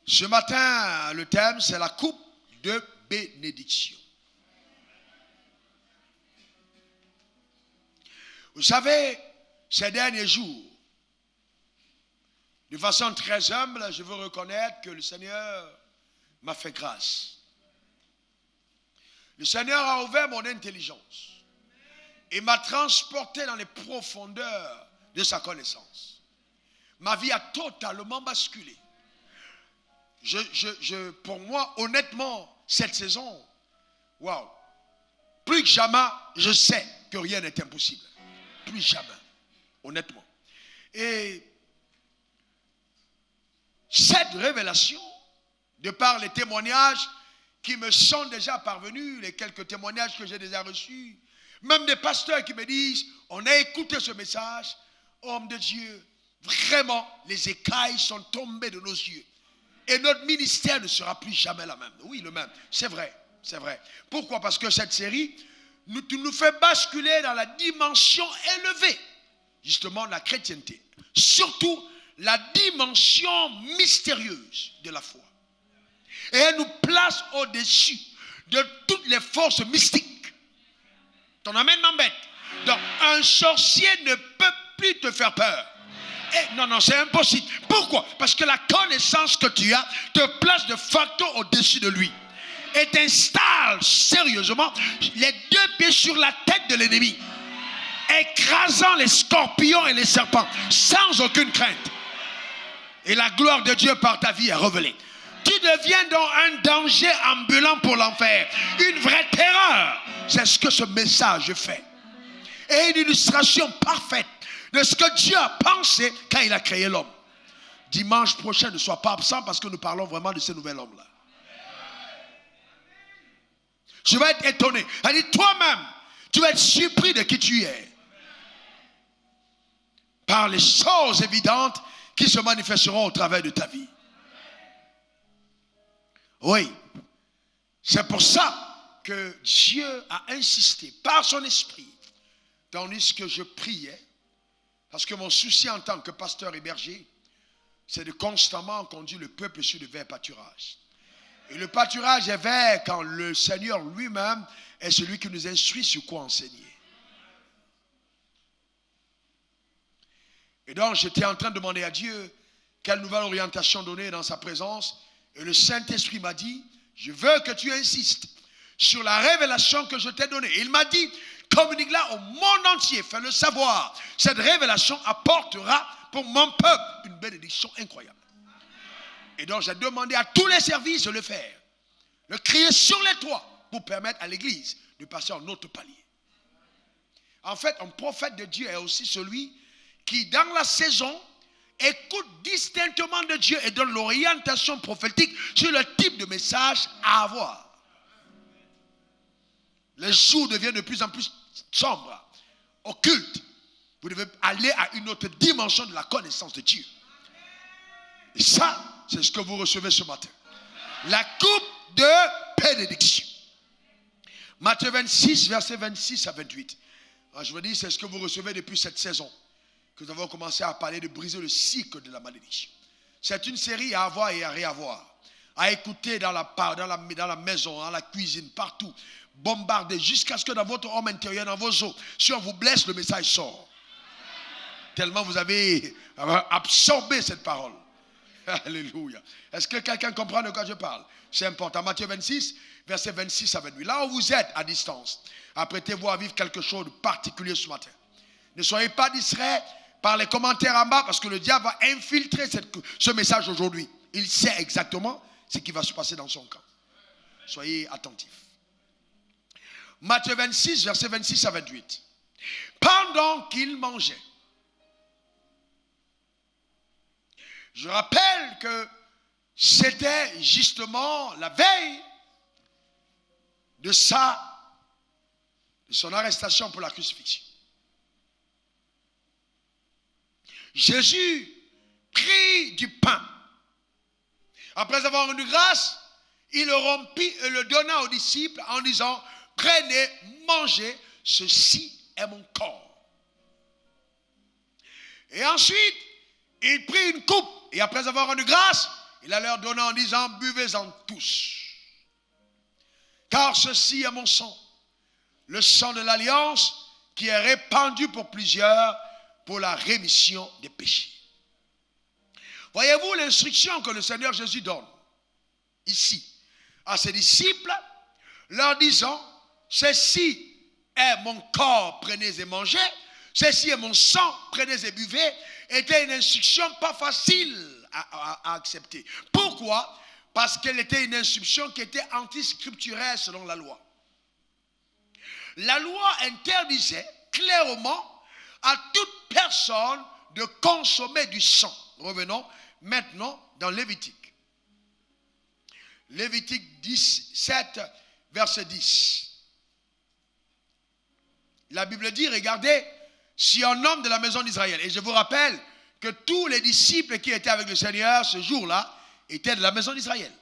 Ce matin, le thème, c'est la coupe de bénédiction. Vous savez, ces derniers jours, de façon très humble, je veux reconnaître que le Seigneur m'a fait grâce. Le Seigneur a ouvert mon intelligence et m'a transporté dans les profondeurs de sa connaissance. Ma vie a totalement basculé. Pour moi, honnêtement, cette saison, waouh, plus que jamais, je sais que rien n'est impossible. Plus jamais, honnêtement. Et cette révélation, de par les témoignages qui me sont déjà parvenus, les quelques témoignages que j'ai déjà reçus, même des pasteurs qui me disent, on a écouté ce message, homme de Dieu, vraiment, les écailles sont tombées de nos yeux. Et notre ministère ne sera plus jamais la même. Oui, le même. C'est vrai, c'est vrai. Pourquoi? Parce que cette série nous fait basculer dans la dimension élevée, justement, de la chrétienté. Surtout, la dimension mystérieuse de la foi. Et elle nous place au-dessus de toutes les forces mystiques. Ton amène m'embête. Donc, un sorcier ne peut plus te faire peur. Et non, c'est impossible. Pourquoi? Parce que la connaissance que tu as te place de facto au-dessus de lui. Et t'installe sérieusement les deux pieds sur la tête de l'ennemi, écrasant les scorpions et les serpents, sans aucune crainte. Et la gloire de Dieu par ta vie est révélée. Tu deviens donc un danger ambulant pour l'enfer. Une vraie terreur. C'est ce que ce message fait. Et une illustration parfaite de ce que Dieu a pensé quand il a créé l'homme. Dimanche prochain, ne sois pas absent parce que nous parlons vraiment de ce nouvel homme-là. Je vais être étonné. Allez, toi-même, tu vas être surpris de qui tu es. Par les choses évidentes qui se manifesteront au travers de ta vie. Oui. C'est pour ça que Dieu a insisté par son esprit, tandis que je priais, parce que mon souci en tant que pasteur et berger, c'est de constamment conduire le peuple sur le vers pâturage. Et le pâturage est vers quand le Seigneur lui-même est celui qui nous instruit sur quoi enseigner. Et donc, j'étais en train de demander à Dieu quelle nouvelle orientation donner dans sa présence. Et le Saint-Esprit m'a dit, je veux que tu insistes sur la révélation que je t'ai donnée. Et il m'a dit, communique-la au monde entier, fais-le savoir. Cette révélation apportera pour mon peuple une bénédiction incroyable. Et donc, j'ai demandé à tous les services de le faire. Le crier sur les toits pour permettre à l'église de passer en autre palier. En fait, un prophète de Dieu est aussi celui qui, dans la saison, écoute distinctement de Dieu et donne l'orientation prophétique sur le type de message à avoir. Les jours deviennent de plus en plus sombres, occultes. Vous devez aller à une autre dimension de la connaissance de Dieu. Et ça, c'est ce que vous recevez ce matin. La coupe de bénédiction. Matthieu 26, versets 26 à 28. Alors, je vous dis, c'est ce que vous recevez depuis cette saison. Que nous avons commencé à parler de briser le cycle de la malédiction. C'est une série à avoir et à réavoir. À écouter dans la maison, dans la cuisine, partout. Bombarder jusqu'à ce que dans votre homme intérieur, dans vos os, si on vous blesse, le message sort. Tellement vous avez absorbé cette parole. Alléluia. Est-ce que quelqu'un comprend de quoi je parle? C'est important. Matthieu 26, versets 26 à 28. Là où vous êtes à distance, apprêtez-vous à vivre quelque chose de particulier ce matin. Ne soyez pas distraits par les commentaires en bas parce que le diable va infiltrer ce message aujourd'hui. Il sait exactement ce qui va se passer dans son camp. Soyez attentifs. Matthieu 26, versets 26 à 28. Pendant qu'il mangeait, je rappelle que c'était justement la veille de son arrestation pour la crucifixion. Jésus prit du pain. Après avoir rendu grâce, il le rompit et le donna aux disciples en disant, prenez, mangez, ceci est mon corps. Et ensuite, il prit une coupe et après avoir rendu grâce, il la leur donna en disant, buvez-en tous. Car ceci est mon sang, le sang de l'alliance qui est répandu pour plusieurs pour la rémission des péchés. Voyez-vous l'instruction que le Seigneur Jésus donne ici à ses disciples, leur disant, ceci est mon corps, prenez et mangez, ceci est mon sang, prenez et buvez, était une instruction pas facile à accepter. Pourquoi? Parce qu'elle était une instruction qui était antiscripturaire selon la loi. La loi interdisait clairement à toute personne de consommer du sang. Revenons maintenant dans Lévitique. Lévitique 17, verset 10. La Bible dit, regardez, si un homme de la maison d'Israël, et je vous rappelle que tous les disciples qui étaient avec le Seigneur ce jour-là étaient de la maison d'Israël.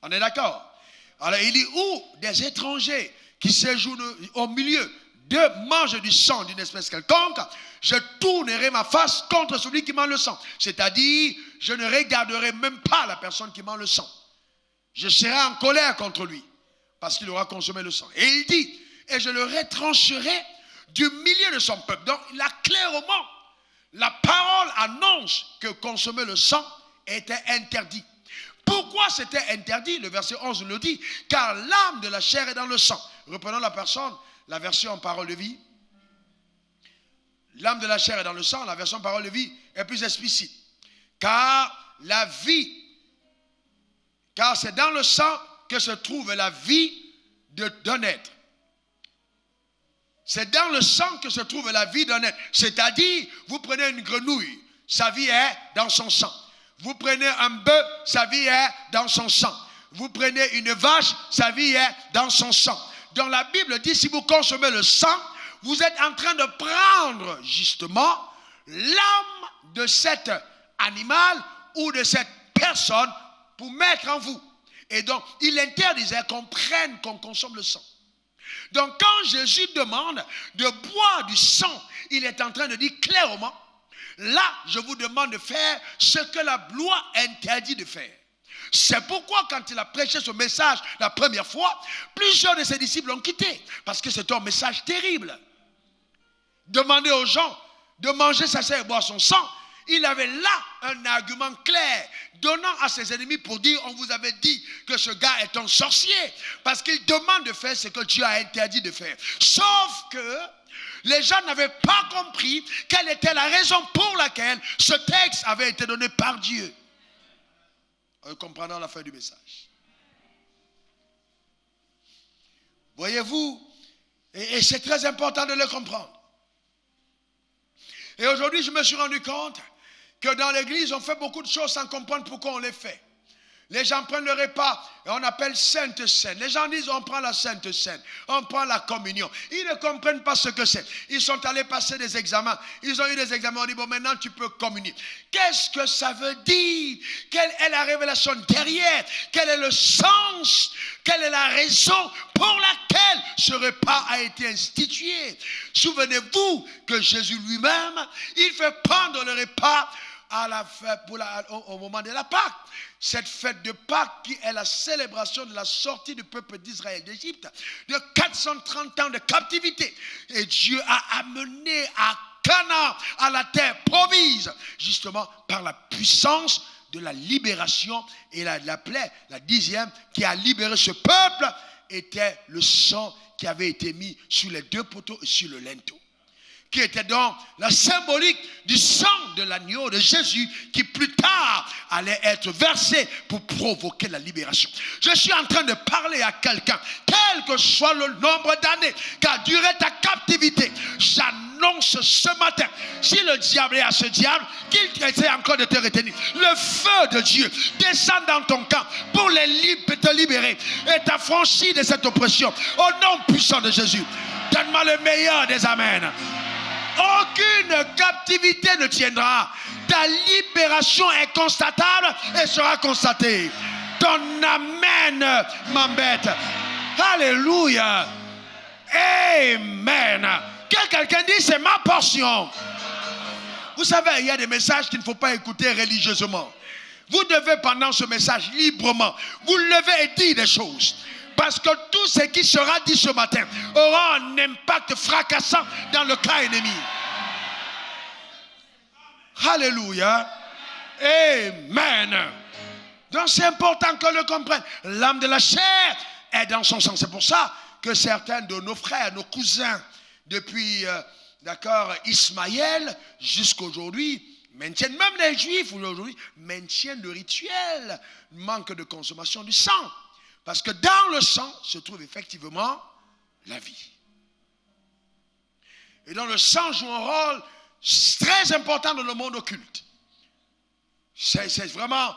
On est d'accord? Alors il dit, ou des étrangers qui séjournent au milieu d'eux mangent du sang d'une espèce quelconque, je tournerai ma face contre celui qui mange le sang. C'est-à-dire, je ne regarderai même pas la personne qui mange le sang. Je serai en colère contre lui, parce qu'il aura consommé le sang. Et il dit, et je le retrancherai du milieu de son peuple. Donc, il a clairement, la parole annonce que consommer le sang était interdit. Pourquoi c'était interdit? Le verset 11 le dit, car l'âme de la chair est dans le sang. Reprenons la version en parole de vie. L'âme de la chair est dans le sang, la version parole de vie est plus explicite. Car la vie, car c'est dans le sang que se trouve la vie d'un être. C'est dans le sang que se trouve la vie d'un être. C'est-à-dire, vous prenez une grenouille, sa vie est dans son sang. Vous prenez un bœuf, sa vie est dans son sang. Vous prenez une vache, sa vie est dans son sang. Donc la Bible dit, si vous consommez le sang, vous êtes en train de prendre justement l'âme de cet animal ou de cette personne pour mettre en vous. Et donc, il interdisait qu'on consomme le sang. Donc, quand Jésus demande de boire du sang, il est en train de dire clairement, là, je vous demande de faire ce que la loi interdit de faire. C'est pourquoi, quand il a prêché ce message la première fois, plusieurs de ses disciples l'ont quitté. Parce que c'est un message terrible. Demander aux gens de manger sa chair et boire son sang, il avait là un argument clair, donnant à ses ennemis pour dire, on vous avait dit que ce gars est un sorcier, parce qu'il demande de faire ce que Dieu a interdit de faire. Sauf que les gens n'avaient pas compris quelle était la raison pour laquelle ce texte avait été donné par Dieu. On comprendra la fin du message. Voyez-vous, et c'est très important de le comprendre. Et aujourd'hui, je me suis rendu compte que dans l'église, on fait beaucoup de choses sans comprendre pourquoi on les fait. Les gens prennent le repas et on appelle Sainte Seine. Les gens disent on prend la Sainte Seine, on prend la communion. Ils ne comprennent pas ce que c'est. Ils sont allés passer des examens. Ils ont eu des examens. On dit bon, maintenant tu peux communier. Qu'est-ce que ça veut dire? Quelle est la révélation derrière? Quel est le sens? Quelle est la raison pour laquelle ce repas a été institué? Souvenez-vous que Jésus lui-même, il fait prendre le repas à la fête au moment de la Pâque. Cette fête de Pâques qui est la célébration de la sortie du peuple d'Israël d'Égypte, de 430 ans de captivité. Et Dieu a amené à Canaan, à la terre promise, justement par la puissance de la libération. Et la plaie, la 10e, qui a libéré ce peuple, était le sang qui avait été mis sur les deux poteaux et sur le linteau, qui était donc la symbolique du sang de l'agneau de Jésus qui plus tard allait être versé pour provoquer la libération. Je suis en train de parler à quelqu'un, quel que soit le nombre d'années qu'a duré ta captivité, j'annonce ce matin, si le diable est à ce diable, qu'il essaie encore de te retenir, le feu de Dieu descend dans ton camp pour te libérer et t'affranchir de cette oppression. Au nom puissant de Jésus, donne-moi le meilleur des amens. Aucune captivité ne tiendra. Ta libération est constatable et sera constatée. Ton amen m'embête. Alléluia. Amen. Que quelqu'un dise c'est ma portion. Vous savez, il y a des messages qu'il ne faut pas écouter religieusement. Vous devez pendant ce message librement vous lever et dire des choses. Parce que tout ce qui sera dit ce matin aura un impact fracassant dans le cas ennemi. Alléluia. Amen. Donc c'est important qu'on le comprenne. L'âme de la chair est dans son sang. C'est pour ça que certains de nos frères, nos cousins, depuis Ismaël jusqu'aujourd'hui, maintiennent, même les juifs aujourd'hui, maintiennent le rituel, manque de consommation du sang. Parce que dans le sang se trouve effectivement la vie. Et donc le sang joue un rôle très important dans le monde occulte. C'est vraiment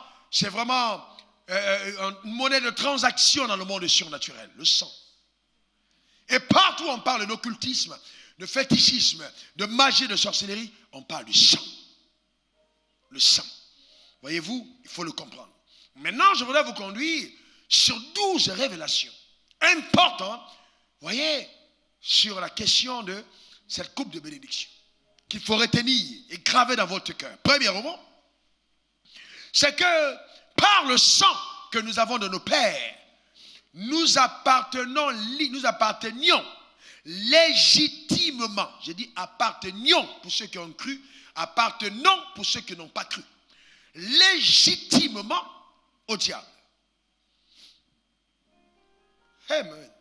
une monnaie de transaction dans le monde surnaturel, le sang. Et partout on parle d'occultisme, de fétichisme, de magie, de sorcellerie, on parle du sang. Le sang. Voyez-vous, il faut le comprendre. Maintenant, je voudrais vous conduire sur 12 révélations importantes, voyez, sur la question de cette coupe de bénédiction, qu'il faut retenir et graver dans votre cœur. Premièrement, c'est que par le sang que nous avons de nos pères, nous appartenions légitimement, j'ai dit appartenions pour ceux qui ont cru, appartenons pour ceux qui n'ont pas cru, légitimement au diable. Amen.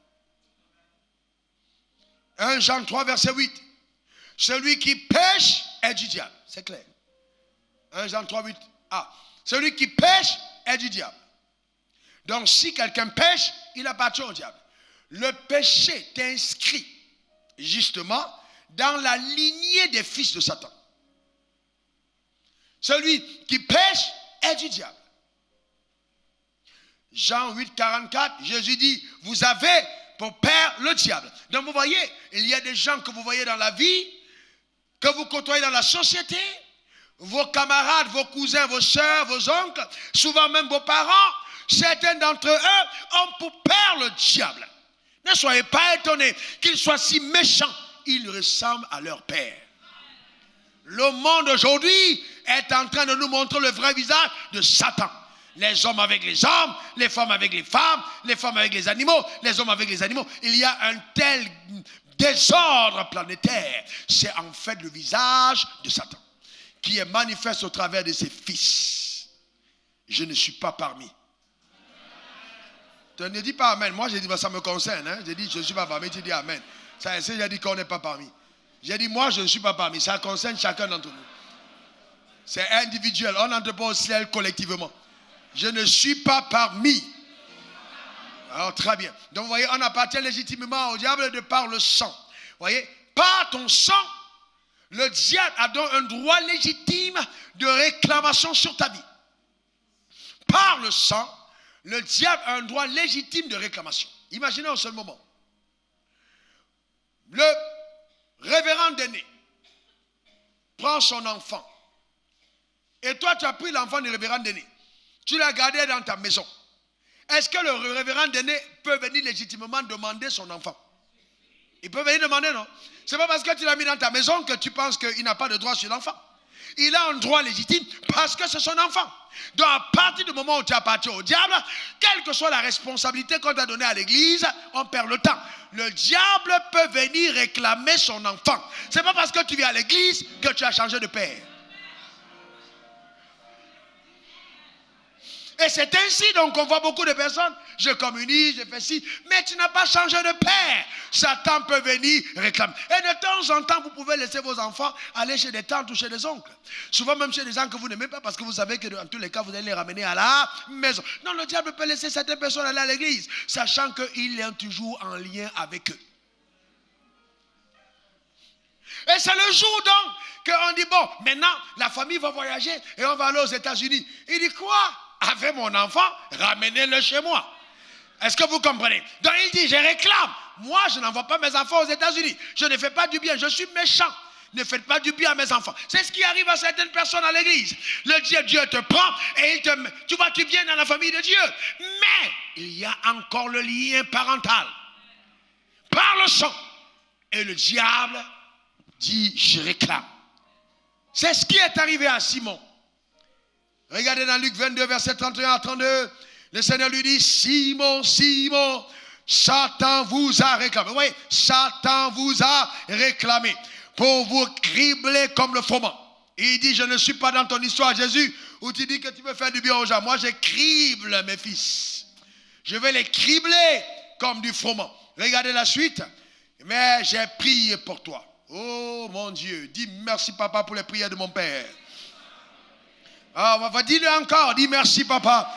1 Jean 3 verset 8. Celui qui pêche est du diable. C'est clair. 1 Jean 3 8. Ah. Celui qui pêche est du diable. Donc si quelqu'un pêche, il appartient au diable. Le péché t'inscrit justement dans la lignée des fils de Satan. Celui qui pêche est du diable. Jean 8, 44, Jésus dit, vous avez pour père le diable. Donc vous voyez, il y a des gens que vous voyez dans la vie, que vous côtoyez dans la société, vos camarades, vos cousins, vos soeurs, vos oncles, souvent même vos parents, certains d'entre eux ont pour père le diable. Ne soyez pas étonnés qu'ils soient si méchants, ils ressemblent à leur père. Le monde aujourd'hui est en train de nous montrer le vrai visage de Satan. Les hommes avec les hommes, les femmes avec les femmes avec les animaux, les hommes avec les animaux. Il y a un tel désordre planétaire. C'est en fait le visage de Satan qui est manifeste au travers de ses fils. Je ne suis pas parmi. Tu ne dis pas amen. Moi, j'ai dit, ça me concerne. Hein? J'ai dit, je ne suis pas parmi. Tu dis amen. Ça, j'ai dit qu'on n'est pas parmi. J'ai dit, moi, je ne suis pas parmi. Ça concerne chacun d'entre nous. C'est individuel. On n'entre pas au ciel collectivement. Je ne suis pas parmi. Alors, très bien. Donc, vous voyez, on appartient légitimement au diable de par le sang. Vous voyez, par ton sang, le diable a donc un droit légitime de réclamation sur ta vie. Par le sang, le diable a un droit légitime de réclamation. Imaginez un seul moment. Le révérend Déné prend son enfant. Et toi, tu as pris l'enfant du révérend Déné. Tu l'as gardé dans ta maison. Est-ce que le révérend Déné peut venir légitimement demander son enfant? Il peut venir demander, non? Ce n'est pas parce que tu l'as mis dans ta maison que tu penses qu'il n'a pas de droit sur l'enfant. Il a un droit légitime parce que c'est son enfant. Donc à partir du moment où tu appartiens au diable, quelle que soit la responsabilité qu'on t'a donnée à l'église, on perd le temps. Le diable peut venir réclamer son enfant. Ce n'est pas parce que tu viens à l'église que tu as changé de père. Et c'est ainsi donc qu'on voit beaucoup de personnes, je communie, je fais ci, mais tu n'as pas changé de père. Satan peut venir réclamer. Et de temps en temps, vous pouvez laisser vos enfants aller chez des tantes ou chez des oncles. Souvent même chez des gens que vous n'aimez pas parce que vous savez que dans tous les cas, vous allez les ramener à la maison. Non, le diable peut laisser certaines personnes aller à l'église, sachant qu'il est toujours en lien avec eux. Et c'est le jour donc qu'on dit, bon, maintenant, la famille va voyager et on va aller aux États-Unis. Il dit quoi? Avec mon enfant, ramenez-le chez moi. Est-ce que vous comprenez? Donc il dit, je réclame. Moi, je n'envoie pas mes enfants aux États-Unis. Je ne fais pas du bien. Je suis méchant. Ne faites pas du bien à mes enfants. C'est ce qui arrive à certaines personnes à l'église. Dieu te prend et tu vois, tu viens dans la famille de Dieu. Mais il y a encore le lien parental. Par le sang. Et le diable dit, je réclame. C'est ce qui est arrivé à Simon. Regardez dans Luc 22, verset 31 à 32. Le Seigneur lui dit, Simon, Simon, Satan vous a réclamé. Oui, Satan vous a réclamé pour vous cribler comme le froment. Et il dit, je ne suis pas dans ton histoire, Jésus, où tu dis que tu veux faire du bien aux gens. Moi, je crible mes fils. Je vais les cribler comme du froment. Regardez la suite. Mais j'ai prié pour toi. Oh mon Dieu, dis merci papa pour les prières de mon père. Ah, dis-le encore, dis merci papa.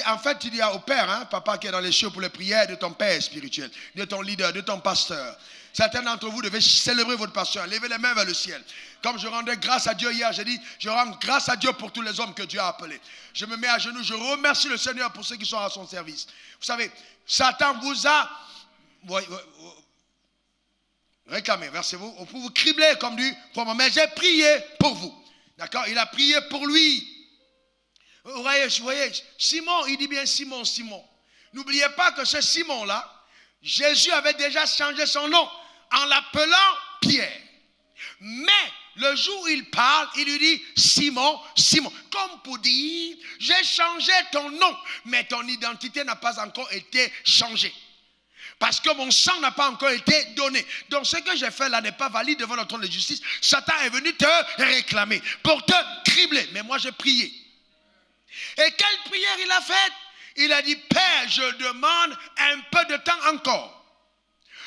En fait, tu dis au père, hein, papa qui est dans les cieux, pour les prières de ton père spirituel, de ton leader, de ton pasteur. Certains d'entre vous devez célébrer votre pasteur, levez les mains vers le ciel. Comme je rendais grâce à Dieu hier, j'ai dit, je rends grâce à Dieu pour tous les hommes que Dieu a appelés. Je me mets à genoux, je remercie le Seigneur pour ceux qui sont à son service. Vous savez, Satan vous a réclamé, versez-vous, pour vous cribler comme du froment. Mais j'ai prié pour vous. D'accord? Il a prié pour lui. Vous voyez, Simon, il dit bien Simon, Simon. N'oubliez pas que ce Simon-là, Jésus avait déjà changé son nom en l'appelant Pierre. Mais le jour où il parle, il lui dit Simon, Simon. Comme pour dire, j'ai changé ton nom, mais ton identité n'a pas encore été changée. Parce que mon sang n'a pas encore été donné. Donc ce que j'ai fait là n'est pas valide devant le trône de justice. Satan est venu te réclamer pour te cribler. Mais moi j'ai prié. Et quelle prière il a faite? Il a dit, Père, je demande un peu de temps encore.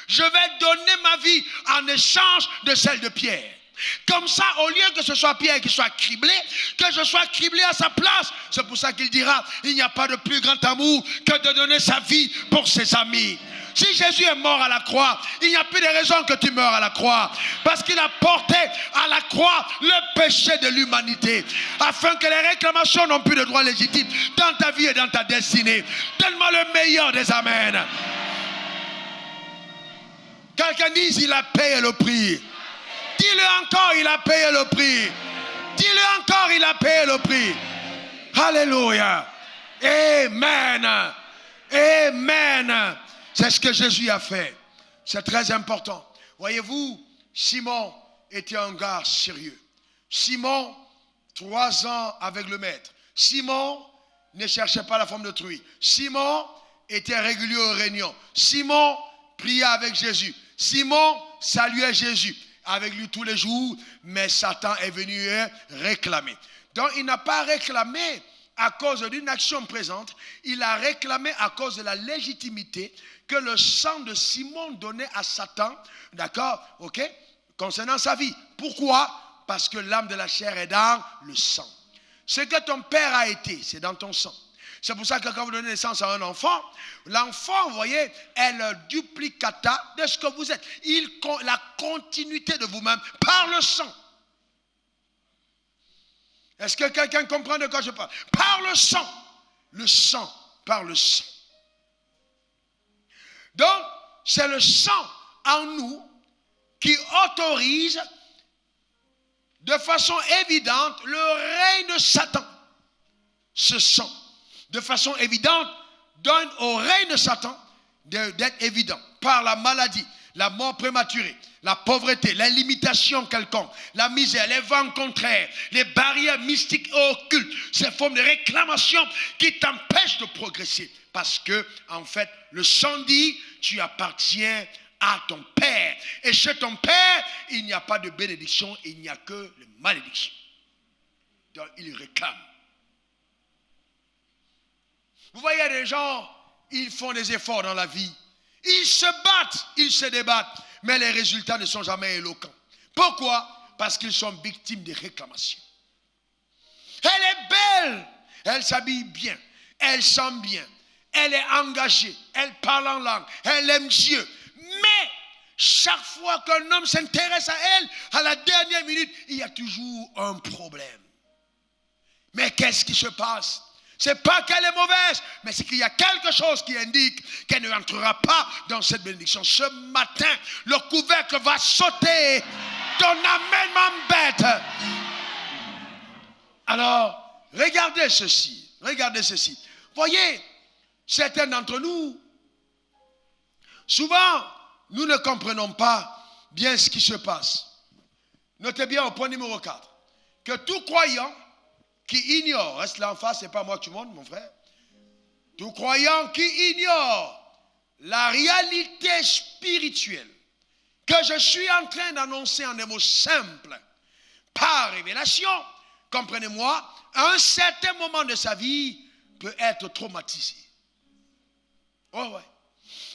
Je vais donner ma vie en échange de celle de Pierre. Comme ça, au lieu que ce soit Pierre qui soit criblé, que je sois criblé à sa place. C'est pour ça qu'il dira, il n'y a pas de plus grand amour que de donner sa vie pour ses amis. Si Jésus est mort à la croix, il n'y a plus de raison que tu meurs à la croix. Parce qu'il a porté à la croix le péché de l'humanité. Afin que les réclamations n'ont plus de droit légitime dans ta vie et dans ta destinée. Donne-moi le meilleur des amens. Quelqu'un dise, il a payé le prix. Dis-le encore, il a payé le prix. Dis-le encore, il a payé le prix. Alléluia. Amen. Amen. C'est ce que Jésus a fait. C'est très important. Voyez-vous, Simon était un gars sérieux. Simon, 3 ans avec le maître. Simon ne cherchait pas la forme d'autrui. Simon était régulier aux réunions. Simon priait avec Jésus. Simon saluait Jésus avec lui tous les jours, mais Satan est venu réclamer. Donc il n'a pas réclamé à cause d'une action présente, il a réclamé à cause de la légitimité que le sang de Simon donnait à Satan, d'accord, ok, concernant sa vie. Pourquoi? Parce que l'âme de la chair est dans le sang. Ce que ton père a été, c'est dans ton sang. C'est pour ça que quand vous donnez naissance à un enfant, l'enfant, vous voyez, est le duplicata de ce que vous êtes. La continuité de vous-même par le sang. Est-ce que quelqu'un comprend de quoi je parle? Par le sang, par le sang. Donc, c'est le sang en nous qui autorise de façon évidente le règne de Satan. Ce sang, de façon évidente, donne au règne de Satan d'être évident par la maladie, la mort prématurée, la pauvreté, les limitations quelconques, la misère, les vents contraires, les barrières mystiques et occultes, ces formes de réclamation qui t'empêchent de progresser. Parce que, en fait, le sang dit, tu appartiens à ton Père. Et chez ton Père, il n'y a pas de bénédiction, il n'y a que les malédictions. Donc, il réclame. Vous voyez des gens, ils font des efforts dans la vie. Ils se battent, ils se débattent, mais les résultats ne sont jamais éloquents. Pourquoi? Parce qu'ils sont victimes des réclamations. Elle est belle, elle s'habille bien, elle sent bien, elle est engagée, elle parle en langue, elle aime Dieu. Mais chaque fois qu'un homme s'intéresse à elle, à la dernière minute, il y a toujours un problème. Mais qu'est-ce qui se passe? C'est pas qu'elle est mauvaise, mais c'est qu'il y a quelque chose qui indique qu'elle ne rentrera pas dans cette bénédiction. Ce matin, le couvercle va sauter. Ton amen m'embête. Alors, regardez ceci. Regardez ceci. Voyez, certains d'entre nous, souvent, nous ne comprenons pas bien ce qui se passe. Notez bien au point numéro 4, que tout croyant qui ignorent, reste là en face, c'est pas moi que tu montres, mon frère. Tout croyant qui ignore la réalité spirituelle que je suis en train d'annoncer en des mots simples, par révélation, comprenez-moi, à un certain moment de sa vie, peut être traumatisé. Oh ouais.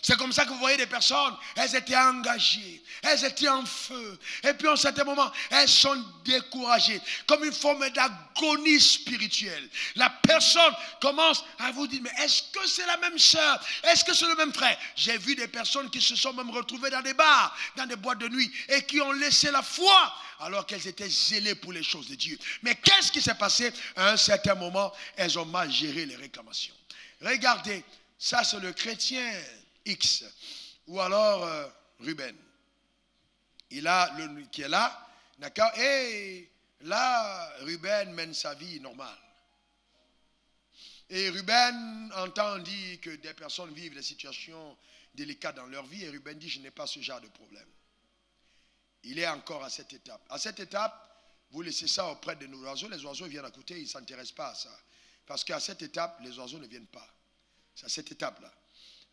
C'est comme ça que vous voyez des personnes, elles étaient engagées, elles étaient en feu. Et puis à un certain moment, elles sont découragées, comme une forme d'agonie spirituelle. La personne commence à vous dire, mais est-ce que c'est la même sœur? Est-ce que c'est le même frère? J'ai vu des personnes qui se sont même retrouvées dans des bars, dans des boîtes de nuit, et qui ont laissé la foi, alors qu'elles étaient zélées pour les choses de Dieu. Mais qu'est-ce qui s'est passé? À un certain moment, elles ont mal géré les réclamations. Regardez, ça c'est le chrétien X, ou alors Ruben. Il a qui est là, d'accord? Et là, Ruben mène sa vie normale. Et Ruben entend dire que des personnes vivent des situations délicates dans leur vie, et Ruben dit, je n'ai pas ce genre de problème. Il est encore à cette étape. À cette étape, vous laissez ça auprès de nos oiseaux. Les oiseaux viennent à côté, ils ne s'intéressent pas à ça. Parce qu'à cette étape, les oiseaux ne viennent pas. C'est à cette étape-là.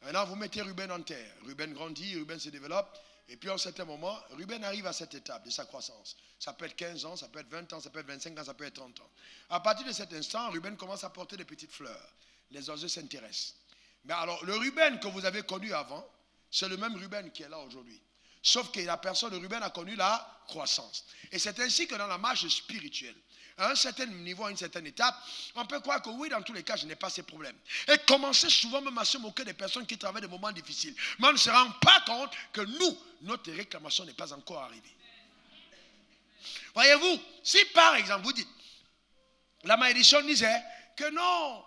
Maintenant, vous mettez Ruben en terre. Ruben grandit, Ruben se développe. Et puis, à un certain moment, Ruben arrive à cette étape de sa croissance. Ça peut être 15 ans, ça peut être 20 ans, ça peut être 25 ans, ça peut être 30 ans. À partir de cet instant, Ruben commence à porter des petites fleurs. Les oiseaux s'intéressent. Mais alors, le Ruben que vous avez connu avant, c'est le même Ruben qui est là aujourd'hui. Sauf que la personne de Ruben a connu la croissance. Et c'est ainsi que dans la marche spirituelle, à un certain niveau, à une certaine étape, on peut croire que oui, dans tous les cas, je n'ai pas ces problèmes. Et commencer souvent même à se moquer des personnes qui traversent des moments difficiles. Mais on ne se rend pas compte que nous, notre réclamation n'est pas encore arrivée. Voyez-vous, si par exemple vous dites, la malédiction disait que non,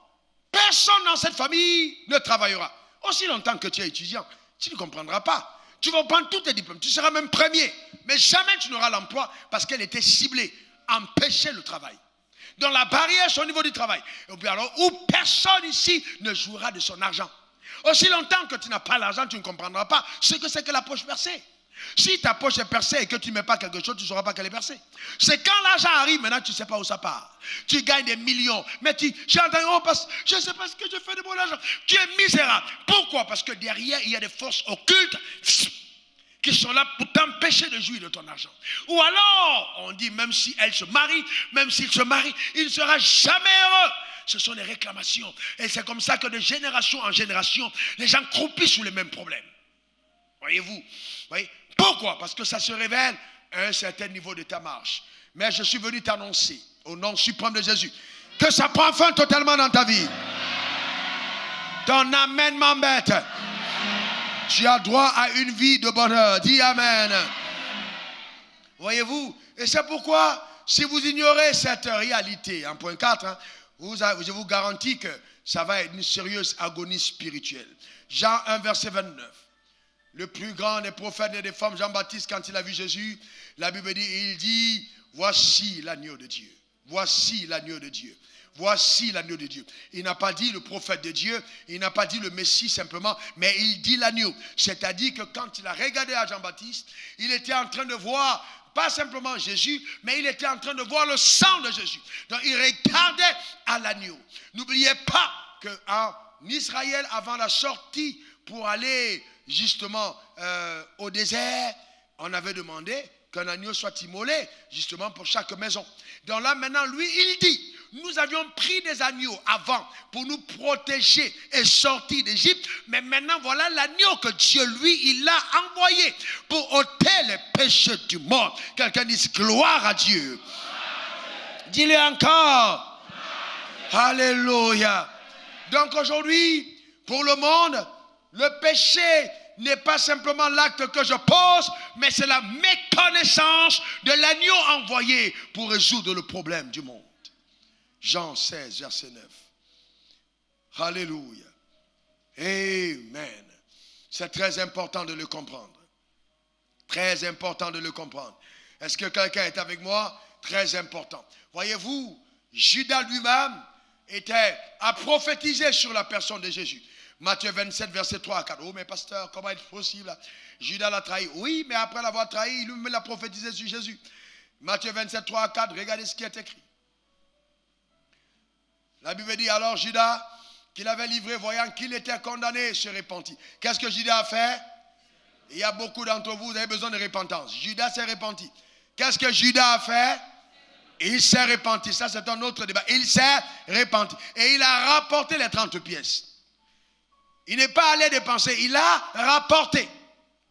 personne dans cette famille ne travaillera. Aussi longtemps que tu es étudiant, tu ne comprendras pas. Tu vas prendre tous tes diplômes, tu seras même premier. Mais jamais tu n'auras l'emploi parce qu'elle était ciblée. Empêcher le travail. Donc la barrière, c'est au niveau du travail. Et puis alors, où personne ici ne jouera de son argent. Aussi longtemps que tu n'as pas l'argent, tu ne comprendras pas ce que c'est que la poche percée. Si ta poche est percée et que tu ne mets pas quelque chose, tu ne sauras pas qu'elle est percée. C'est quand l'argent arrive, maintenant tu ne sais pas où ça part. Tu gagnes des millions, mais j'ai entendu, oh, je ne sais pas ce que je fais de mon argent. Tu es misérable. Pourquoi? Parce que derrière, il y a des forces occultes qui sont là pour t'empêcher de jouir de ton argent. Ou alors, on dit, même si elle se marie, même s'il se marie, il ne sera jamais heureux. Ce sont les réclamations. Et c'est comme ça que de génération en génération, les gens croupissent sous les mêmes problèmes. Voyez-vous? Voyez? Pourquoi? Parce que ça se révèle à un certain niveau de ta marche. Mais je suis venu t'annoncer, au nom suprême de Jésus, que ça prend fin totalement dans ta vie. Ton amen m'embête. Tu as droit à une vie de bonheur. Dis amen. Voyez-vous? Et c'est pourquoi, si vous ignorez cette réalité, en point 4, hein, je vous garantis que ça va être une sérieuse agonie spirituelle. Jean 1, verset 29. Le plus grand des prophètes et des femmes, Jean-Baptiste, quand il a vu Jésus, la Bible dit, il dit, voici l'agneau de Dieu. Voici l'agneau de Dieu. Voici l'agneau de Dieu. Il n'a pas dit le prophète de Dieu, il n'a pas dit le Messie simplement, mais il dit l'agneau. C'est-à-dire que quand il a regardé à Jean-Baptiste, il était en train de voir, pas simplement Jésus, mais il était en train de voir le sang de Jésus. Donc il regardait à l'agneau. N'oubliez pas qu'en Israël, avant la sortie pour aller justement au désert, on avait demandé qu'un agneau soit immolé justement pour chaque maison. Donc là maintenant, lui, il dit, nous avions pris des agneaux avant pour nous protéger et sortir d'Égypte, mais maintenant voilà l'agneau que Dieu, lui, il a envoyé pour ôter les péchés du monde. Quelqu'un dit gloire à Dieu. Dis-le encore. Alléluia. Donc aujourd'hui, pour le monde, le péché n'est pas simplement l'acte que je pose, mais c'est la méconnaissance de l'agneau envoyé pour résoudre le problème du monde. Jean 16, verset 9. Alléluia. Amen. C'est très important de le comprendre. Très important de le comprendre. Est-ce que quelqu'un est avec moi? Très important. Voyez-vous, Judas lui-même a prophétisé sur la personne de Jésus. Matthieu 27, verset 3 à 4. Oh, mais pasteur, comment est-ce possible? Judas l'a trahi. Oui, mais après l'avoir trahi, il lui-même l'a prophétisé sur Jésus. Matthieu 27, 3 à 4, regardez ce qui est écrit. La Bible dit alors Judas, qu'il avait livré, voyant qu'il était condamné, se repentit. Qu'est-ce que Judas a fait? Il y a beaucoup d'entre vous, vous avez besoin de repentance. Judas s'est repenti. Qu'est-ce que Judas a fait? Il s'est repenti. Ça, c'est un autre débat. Il s'est repenti. Et il a rapporté les 30 pièces. Il n'est pas allé dépenser. Il a rapporté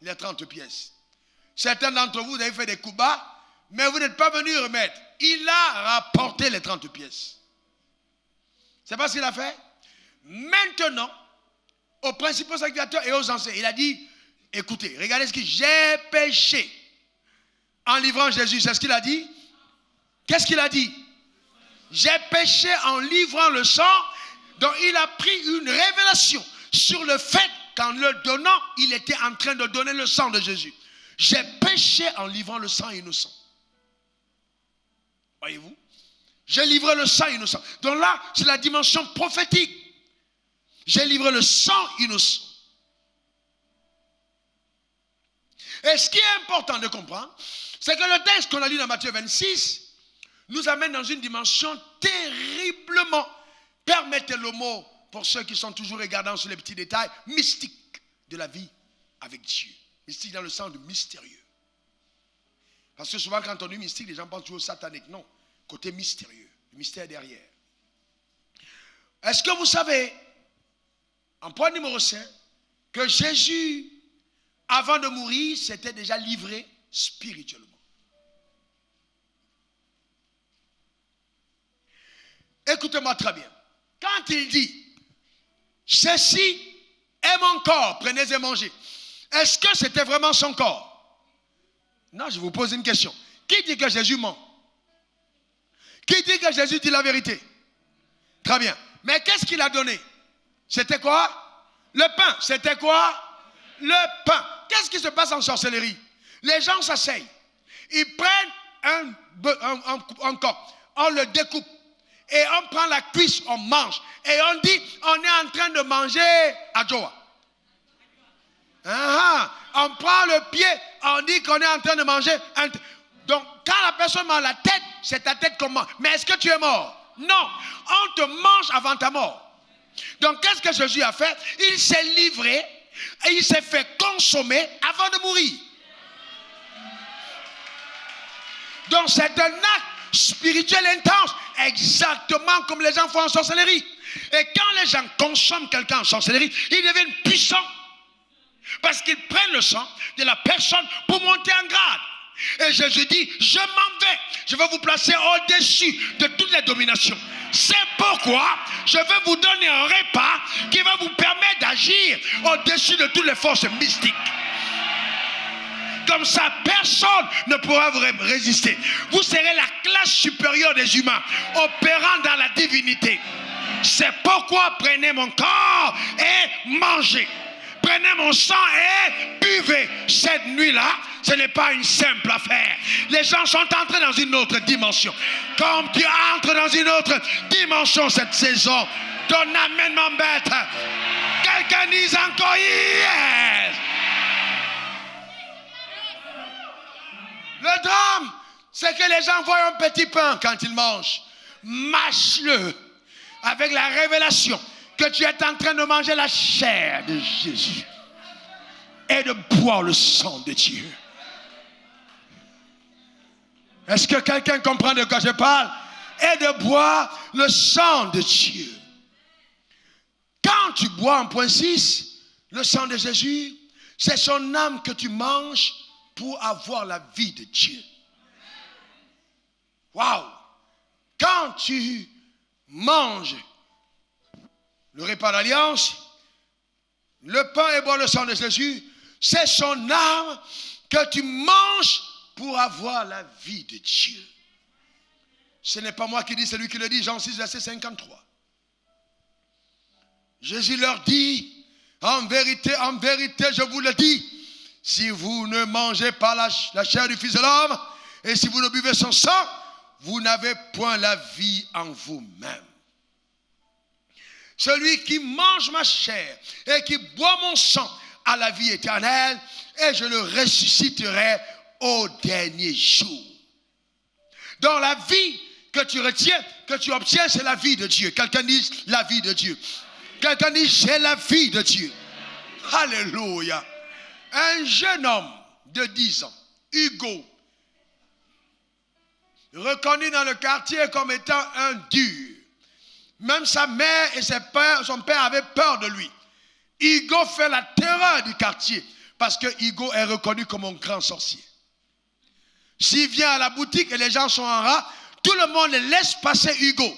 les 30 pièces. Certains d'entre vous, vous avez fait des coups bas, mais vous n'êtes pas venus remettre. Il a rapporté les 30 pièces. C'est pas ce qu'il a fait? Maintenant, aux principaux sacrificateurs et aux anciens, il a dit, écoutez, regardez ce que j'ai péché en livrant Jésus. C'est ce qu'il a dit? Qu'est-ce qu'il a dit? J'ai péché en livrant le sang. Donc il a pris une révélation sur le fait qu'en le donnant, il était en train de donner le sang de Jésus. J'ai péché en livrant le sang innocent. Voyez-vous? J'ai livré le sang innocent. Donc là, c'est la dimension prophétique. J'ai livré le sang innocent. Et ce qui est important de comprendre, c'est que le texte qu'on a lu dans Matthieu 26 nous amène dans une dimension terriblement, permettez le mot pour ceux qui sont toujours regardants sur les petits détails, mystique de la vie avec Dieu. Mystique dans le sens de mystérieux. Parce que souvent quand on dit mystique, les gens pensent toujours satanique. Non, côté mystérieux, le mystère derrière. Est-ce que vous savez, en point numéro 5, que Jésus, avant de mourir, s'était déjà livré spirituellement? Écoutez-moi très bien. Quand il dit, ceci est mon corps, prenez et mangez. Est-ce que c'était vraiment son corps? Non, je vous pose une question. Qui dit que Jésus ment? Qui dit que Jésus dit la vérité? Très bien. Mais qu'est-ce qu'il a donné? C'était quoi? Le pain. C'était quoi? Le pain. Qu'est-ce qui se passe en sorcellerie? Les gens s'asseyent. Ils prennent un corps. On le découpe. Et on prend la cuisse, on mange. Et on dit, on est en train de manger à Joa. On prend le pied, on dit qu'on est en train de manger. Donc, quand la personne mange la tête, c'est ta tête qu'on mange. Mais est-ce que tu es mort? Non. On te mange avant ta mort. Donc, qu'est-ce que Jésus a fait? Il s'est livré et il s'est fait consommer avant de mourir. Donc, c'est un acte spirituel intense, exactement comme les gens font en sorcellerie. Et quand les gens consomment quelqu'un en sorcellerie, ils deviennent puissants. Parce qu'ils prennent le sang de la personne pour monter en grade. Et Jésus dit, je m'en vais. Je vais vous placer au-dessus de toutes les dominations. C'est pourquoi je vais vous donner un repas qui va vous permettre d'agir au-dessus de toutes les forces mystiques. Comme ça, personne ne pourra vous résister. Vous serez la classe supérieure des humains, opérant dans la divinité. C'est pourquoi prenez mon corps et mangez. Prenez mon sang et buvez. Cette nuit-là, ce n'est pas une simple affaire. Les gens sont entrés dans une autre dimension. Comme tu entres dans une autre dimension cette saison, ton amen m'embête. Quelqu'un dise encore yes. Le drame, c'est que les gens voient un petit pain quand ils mangent. Mâche-le avec la révélation que tu es en train de manger la chair de Jésus et de boire le sang de Dieu. Est-ce que quelqu'un comprend de quoi je parle? Et de boire le sang de Dieu. Quand tu bois en point 6, le sang de Jésus, c'est son âme que tu manges pour avoir la vie de Dieu. Waouh! Quand tu manges le repas d'alliance, le pain et boire le sang de Jésus, c'est son âme que tu manges pour avoir la vie de Dieu. Ce n'est pas moi qui dis, c'est lui qui le dit, Jean 6, verset 53. Jésus leur dit, en vérité, je vous le dis, si vous ne mangez pas la chair du Fils de l'homme, et si vous ne buvez son sang, vous n'avez point la vie en vous-même. Celui qui mange ma chair et qui boit mon sang a la vie éternelle, et je le ressusciterai au dernier jour. Dans la vie que tu retiens, que tu obtiens, c'est la vie de Dieu. Quelqu'un dit la vie de Dieu. Quelqu'un dit c'est la vie de Dieu. Alléluia. Un jeune homme de 10 ans, Hugo, reconnu dans le quartier comme étant un dur. Même sa mère et son père avaient peur de lui. Hugo fait la terreur du quartier parce que Hugo est reconnu comme un grand sorcier. S'il vient à la boutique et les gens sont en rats, tout le monde laisse passer Hugo.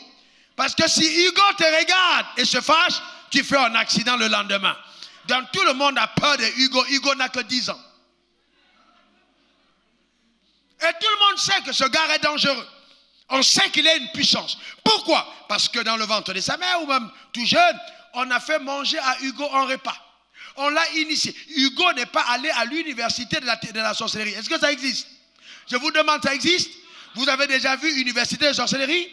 Parce que si Hugo te regarde et se fâche, tu fais un accident le lendemain. Donc tout le monde a peur de Hugo. Hugo n'a que 10 ans. Et tout le monde sait que ce gars est dangereux. On sait qu'il a une puissance. Pourquoi? Parce que dans le ventre de sa mère, ou même tout jeune, on a fait manger à Hugo un repas. On l'a initié. Hugo n'est pas allé à l'université de la sorcellerie. Est-ce que ça existe? Je vous demande, ça existe? Vous avez déjà vu université de sorcellerie?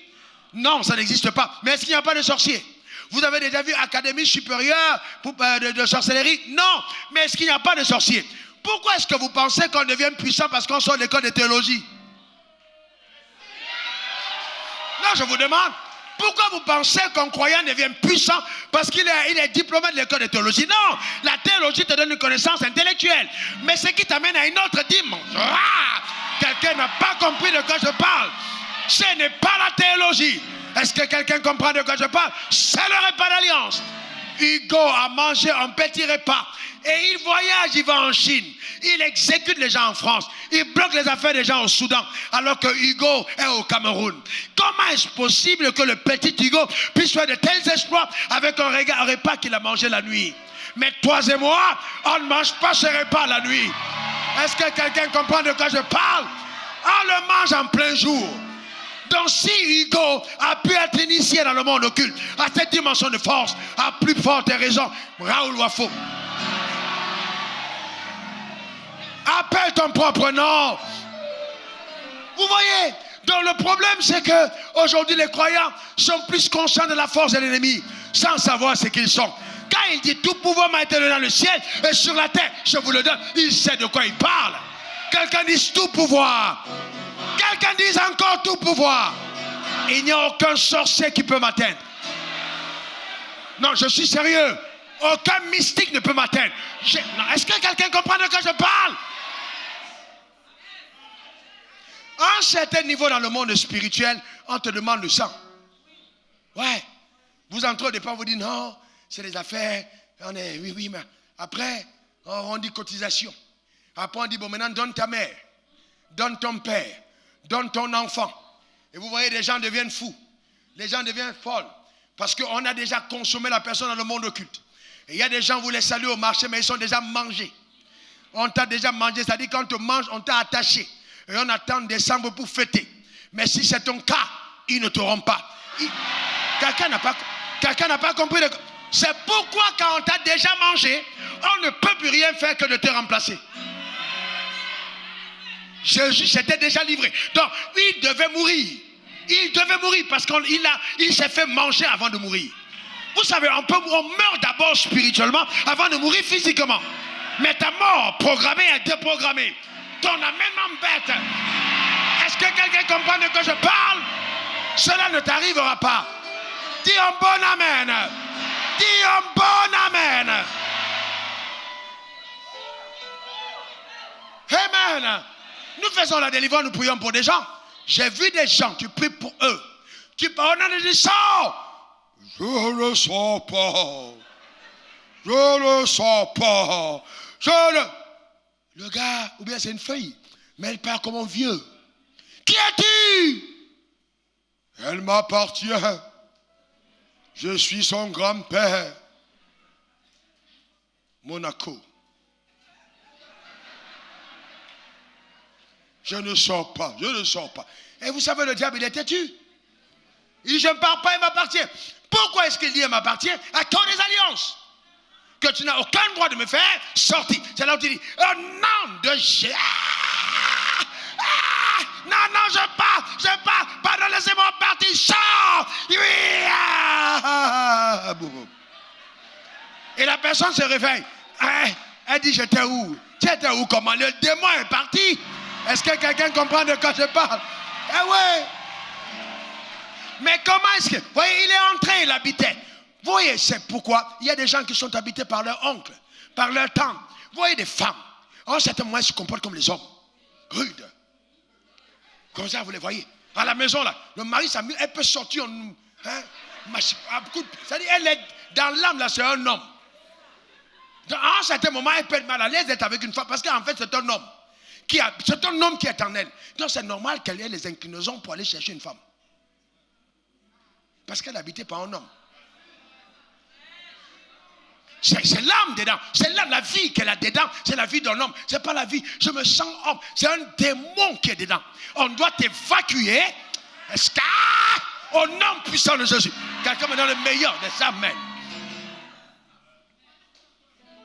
Non, ça n'existe pas. Mais est-ce qu'il n'y a pas de sorciers? Vous avez déjà vu académie supérieure de sorcellerie? Non. Mais est-ce qu'il n'y a pas de sorciers? Pourquoi est-ce que vous pensez qu'on devient puissant parce qu'on sort de l'école de théologie? Non, je vous demande. Pourquoi vous pensez qu'un croyant devient puissant parce qu'il est diplômé de l'école de théologie? Non, la théologie te donne une connaissance intellectuelle. Mais ce qui t'amène à une autre dimension. Ah, quelqu'un n'a pas compris de quoi je parle. Ce n'est pas la théologie. Est-ce que quelqu'un comprend de quoi je parle? C'est le repas d'alliance. Hugo a mangé un petit repas et il voyage, il va en Chine. Il exécute les gens en France. Il bloque les affaires des gens au Soudan alors que Hugo est au Cameroun. Comment est-ce possible que le petit Hugo puisse faire de tels exploits avec un repas qu'il a mangé la nuit? Mais toi et moi, on ne mange pas ce repas la nuit. Est-ce que quelqu'un comprend de quoi je parle? On le mange en plein jour. Donc si Hugo a pu être initié dans le monde occulte à cette dimension de force, à plus forte raison, Raoul Wafo. Appelle ton propre nom. Vous voyez? Donc le problème c'est que aujourd'hui les croyants sont plus conscients de la force de l'ennemi sans savoir ce qu'ils sont. Quand il dit tout pouvoir m'a été donné dans le ciel et sur la terre, je vous le donne, il sait de quoi il parle. Quelqu'un dit tout pouvoir. Quelqu'un dise encore tout pouvoir. Il n'y a aucun sorcier qui peut m'atteindre. Non, je suis sérieux. Aucun mystique ne peut m'atteindre. Est-ce que quelqu'un comprend de quoi je parle? À un certain niveau dans le monde spirituel, on te demande le sang. Ouais. Vous entrez au départ, vous dites non, c'est des affaires. Oui, mais après, on dit cotisation. Après, on dit bon, maintenant, donne ta mère, donne ton père, donne ton enfant. Et vous voyez, les gens deviennent fous. Les gens deviennent folles. Parce qu'on a déjà consommé la personne dans le monde occulte. Et il y a des gens, vous les saluez au marché, mais ils sont déjà mangés. On t'a déjà mangé, c'est-à-dire quand on te mange, on t'a attaché. Et on attend décembre pour fêter. Mais si c'est ton cas, ils ne t'auront pas. Quelqu'un n'a pas compris. C'est pourquoi quand on t'a déjà mangé, on ne peut plus rien faire que de te remplacer. Jésus s'était déjà livré. Donc, il devait mourir. Il devait mourir parce qu'il s'est fait manger avant de mourir. Vous savez, on meurt d'abord spirituellement avant de mourir physiquement. Mais ta mort programmée est déprogrammée. Ton amènement bête. Est-ce que quelqu'un comprend de quoi je parle? Cela ne t'arrivera pas. Dis un bon amen. Dis un bon amen. Amen. Nous faisons la délivrance, nous prions pour des gens. J'ai vu des gens, tu pries pour eux. Tu parles, on a dit sors. Je ne le sens pas. Je ne le sens pas. Le gars, ou bien c'est une fille, mais elle parle comme un vieux. Qui es-tu? Elle m'appartient. Je suis son grand-père. Monaco. Je ne sors pas, je ne sors pas. Et vous savez, le diable, il est têtu. Il dit, je ne pars pas, il m'appartient. Pourquoi est-ce qu'il dit, il m'appartient? À toi des alliances que tu n'as aucun droit de me faire sortir. C'est là où tu dis, oh nom de Jésus. Non, je pars. Pardon, laissez-moi partir. Sors. Oui. Et la personne se réveille. Elle dit, j'étais où? Tu étais où? Comment? Le démon est parti. Est-ce que quelqu'un comprend de quoi je parle? Eh ouais. Mais comment est-ce que... Vous voyez, il est entré, il habitait. Vous voyez, c'est pourquoi il y a des gens qui sont habités par leur oncle, par leur tante. Vous voyez des femmes. En certains moments, elles se comportent comme les hommes. Rudes. Comme ça, vous les voyez. À la maison, là, le mari s'amuse, elle peut sortir en... c'est-à-dire, elle est dans l'âme, là, c'est un homme. En certains moments, elle peut être mal à l'aise d'être avec une femme, parce qu'en fait, c'est un homme. C'est un homme qui est en elle. Donc, c'est normal qu'elle ait les inclinaisons pour aller chercher une femme. Parce qu'elle habitait par un homme. C'est l'âme dedans. C'est la vie qu'elle a dedans. C'est la vie d'un homme. C'est pas la vie. Je me sens homme. C'est un démon qui est dedans. On doit t'évacuer. Au nom puissant de Jésus. Quelqu'un me donne le meilleur des amens.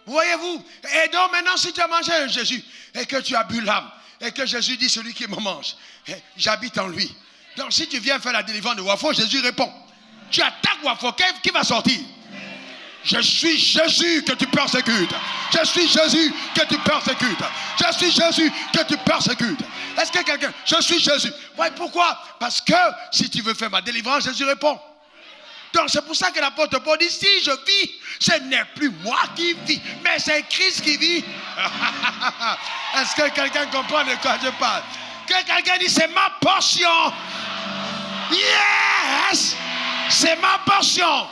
Voyez-vous? Et donc maintenant, si tu as mangé un Jésus et que tu as bu l'âme et que Jésus dit celui qui me mange, j'habite en lui. Donc si tu viens faire la délivrance de Wafo, Jésus répond. Tu attaques Wafo, qui va sortir? Je suis Jésus que tu persécutes. Je suis Jésus que tu persécutes. Je suis Jésus que tu persécutes. Est-ce que quelqu'un... Je suis Jésus. Ouais, pourquoi? Parce que si tu veux faire ma délivrance, Jésus répond. Donc c'est pour ça que l'apôtre Paul dit, si je vis, ce n'est plus moi qui vis, mais c'est Christ qui vit. Est-ce que quelqu'un comprend de quoi je parle? Que quelqu'un dit, c'est ma portion. Yes! C'est ma portion.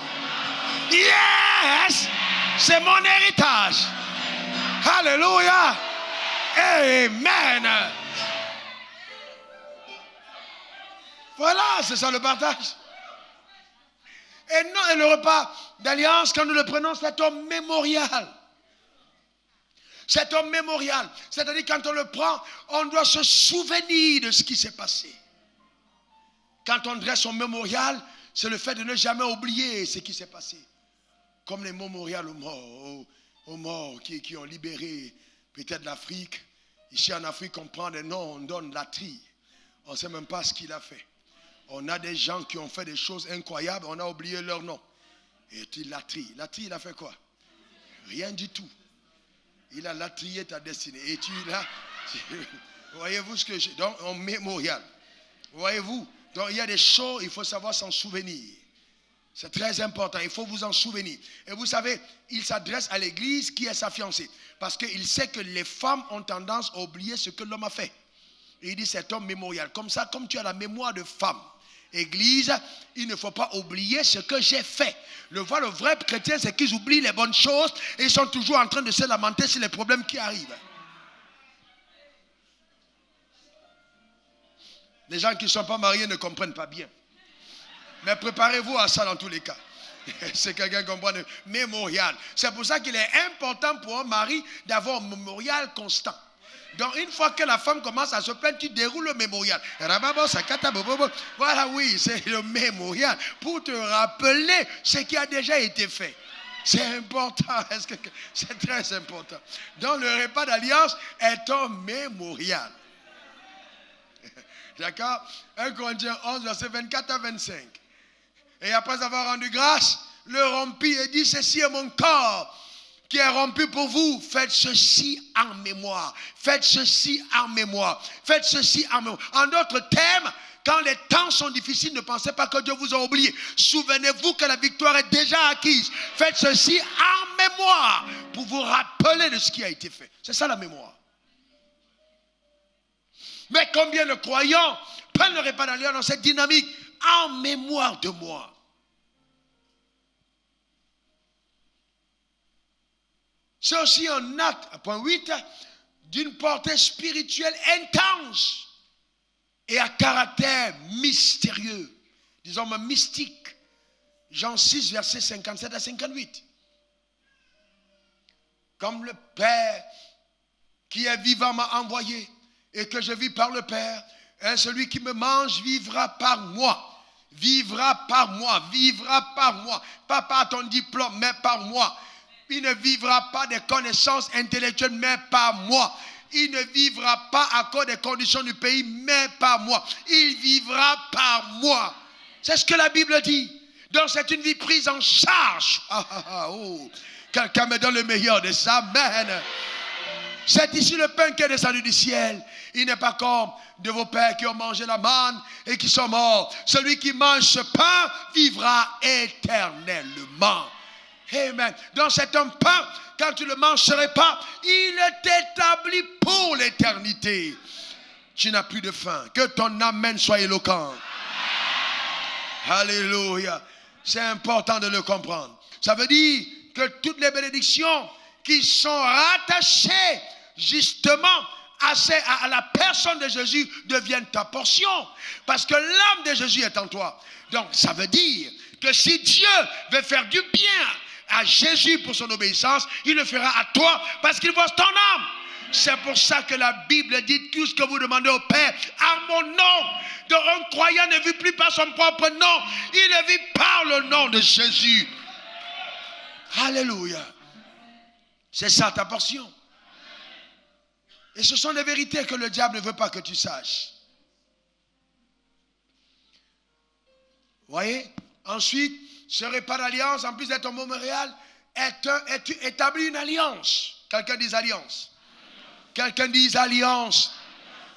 Yes! C'est mon héritage. Alléluia. Amen. Voilà, c'est ça le partage. Et non, et le repas d'alliance, quand nous le prenons, c'est un mémorial. C'est un mémorial. C'est-à-dire, quand on le prend, on doit se souvenir de ce qui s'est passé. Quand on dresse un mémorial, c'est le fait de ne jamais oublier ce qui s'est passé. Comme les mémorials aux morts qui ont libéré peut-être l'Afrique. Ici en Afrique, on prend des noms, on donne Latry. On ne sait même pas ce qu'il a fait. On a des gens qui ont fait des choses incroyables, on a oublié leur nom. Et tu Latry. Latry, il a fait quoi? Rien du tout. Il a latrié ta destinée. Et tu là, voyez-vous ce que j'ai. Donc, on mémorial. Voyez-vous? Donc, il y a des choses, il faut savoir s'en souvenir. C'est très important, il faut vous en souvenir. Et vous savez, il s'adresse à l'église qui est sa fiancée. Parce qu'il sait que les femmes ont tendance à oublier ce que l'homme a fait. Et il dit, c'est un mémorial. Comme ça, comme tu as la mémoire de femme. Église, il ne faut pas oublier ce que j'ai fait. Le vrai chrétien, c'est qu'ils oublient les bonnes choses et ils sont toujours en train de se lamenter sur les problèmes qui arrivent. Les gens qui ne sont pas mariés ne comprennent pas bien. Mais préparez-vous à ça dans tous les cas. C'est quelqu'un qui comprend le mémorial. C'est pour ça qu'il est important pour un mari d'avoir un mémorial constant. Donc une fois que la femme commence à se plaindre, tu déroules le mémorial. Voilà, oui, c'est le mémorial. Pour te rappeler ce qui a déjà été fait. C'est important. C'est très important. Donc le repas d'alliance est un mémorial. D'accord? 1 Corinthiens 11, verset 24 à 25. Et après avoir rendu grâce, le rompit et dit, ceci est mon corps qui est rompu pour vous. Faites ceci en mémoire. Faites ceci en mémoire. Faites ceci en mémoire. En d'autres termes, quand les temps sont difficiles, ne pensez pas que Dieu vous a oublié. Souvenez-vous que la victoire est déjà acquise. Faites ceci en mémoire pour vous rappeler de ce qui a été fait. C'est ça la mémoire. Mais combien de croyants prennent le repas d'alliance dans cette dynamique en mémoire de moi? C'est aussi un acte, point 8, d'une portée spirituelle intense et à caractère mystérieux, disons même mystique. Jean 6, versets 57 à 58. Comme le Père qui est vivant m'a envoyé et que je vis par le Père, et celui qui me mange vivra par moi. Vivra par moi, vivra par moi. Pas par ton diplôme, mais par moi. Il ne vivra pas des connaissances intellectuelles, mais par moi. Il ne vivra pas à cause des conditions du pays, mais par moi. Il vivra par moi. C'est ce que la Bible dit. Donc c'est une vie prise en charge. Oh. Quelqu'un me donne le meilleur de ça. Amen. C'est ici le pain qui est descendu du ciel. Il n'est pas comme de vos pères qui ont mangé la manne et qui sont morts. Celui qui mange ce pain vivra éternellement. Amen. Donc c'est un pain, quand tu le manges, ce repas, il est établi pour l'éternité. Tu n'as plus de faim. Que ton amen soit éloquent. Alléluia. C'est important de le comprendre. Ça veut dire que toutes les bénédictions qui sont rattachées justement à la personne de Jésus deviennent ta portion. Parce que l'âme de Jésus est en toi. Donc ça veut dire que si Dieu veut faire du bien à Jésus pour son obéissance, il le fera à toi parce qu'il voit ton âme. C'est pour ça que la Bible dit tout ce que vous demandez au Père à mon nom. Donc un croyant ne vit plus par son propre nom, il vit par le nom de Jésus. Alléluia. C'est ça ta portion. Et ce sont des vérités que le diable ne veut pas que tu saches. Vous voyez? Ensuite, ce repas d'alliance, en plus d'être un mémorial, établit une alliance. Quelqu'un dit alliance. Quelqu'un dit alliance.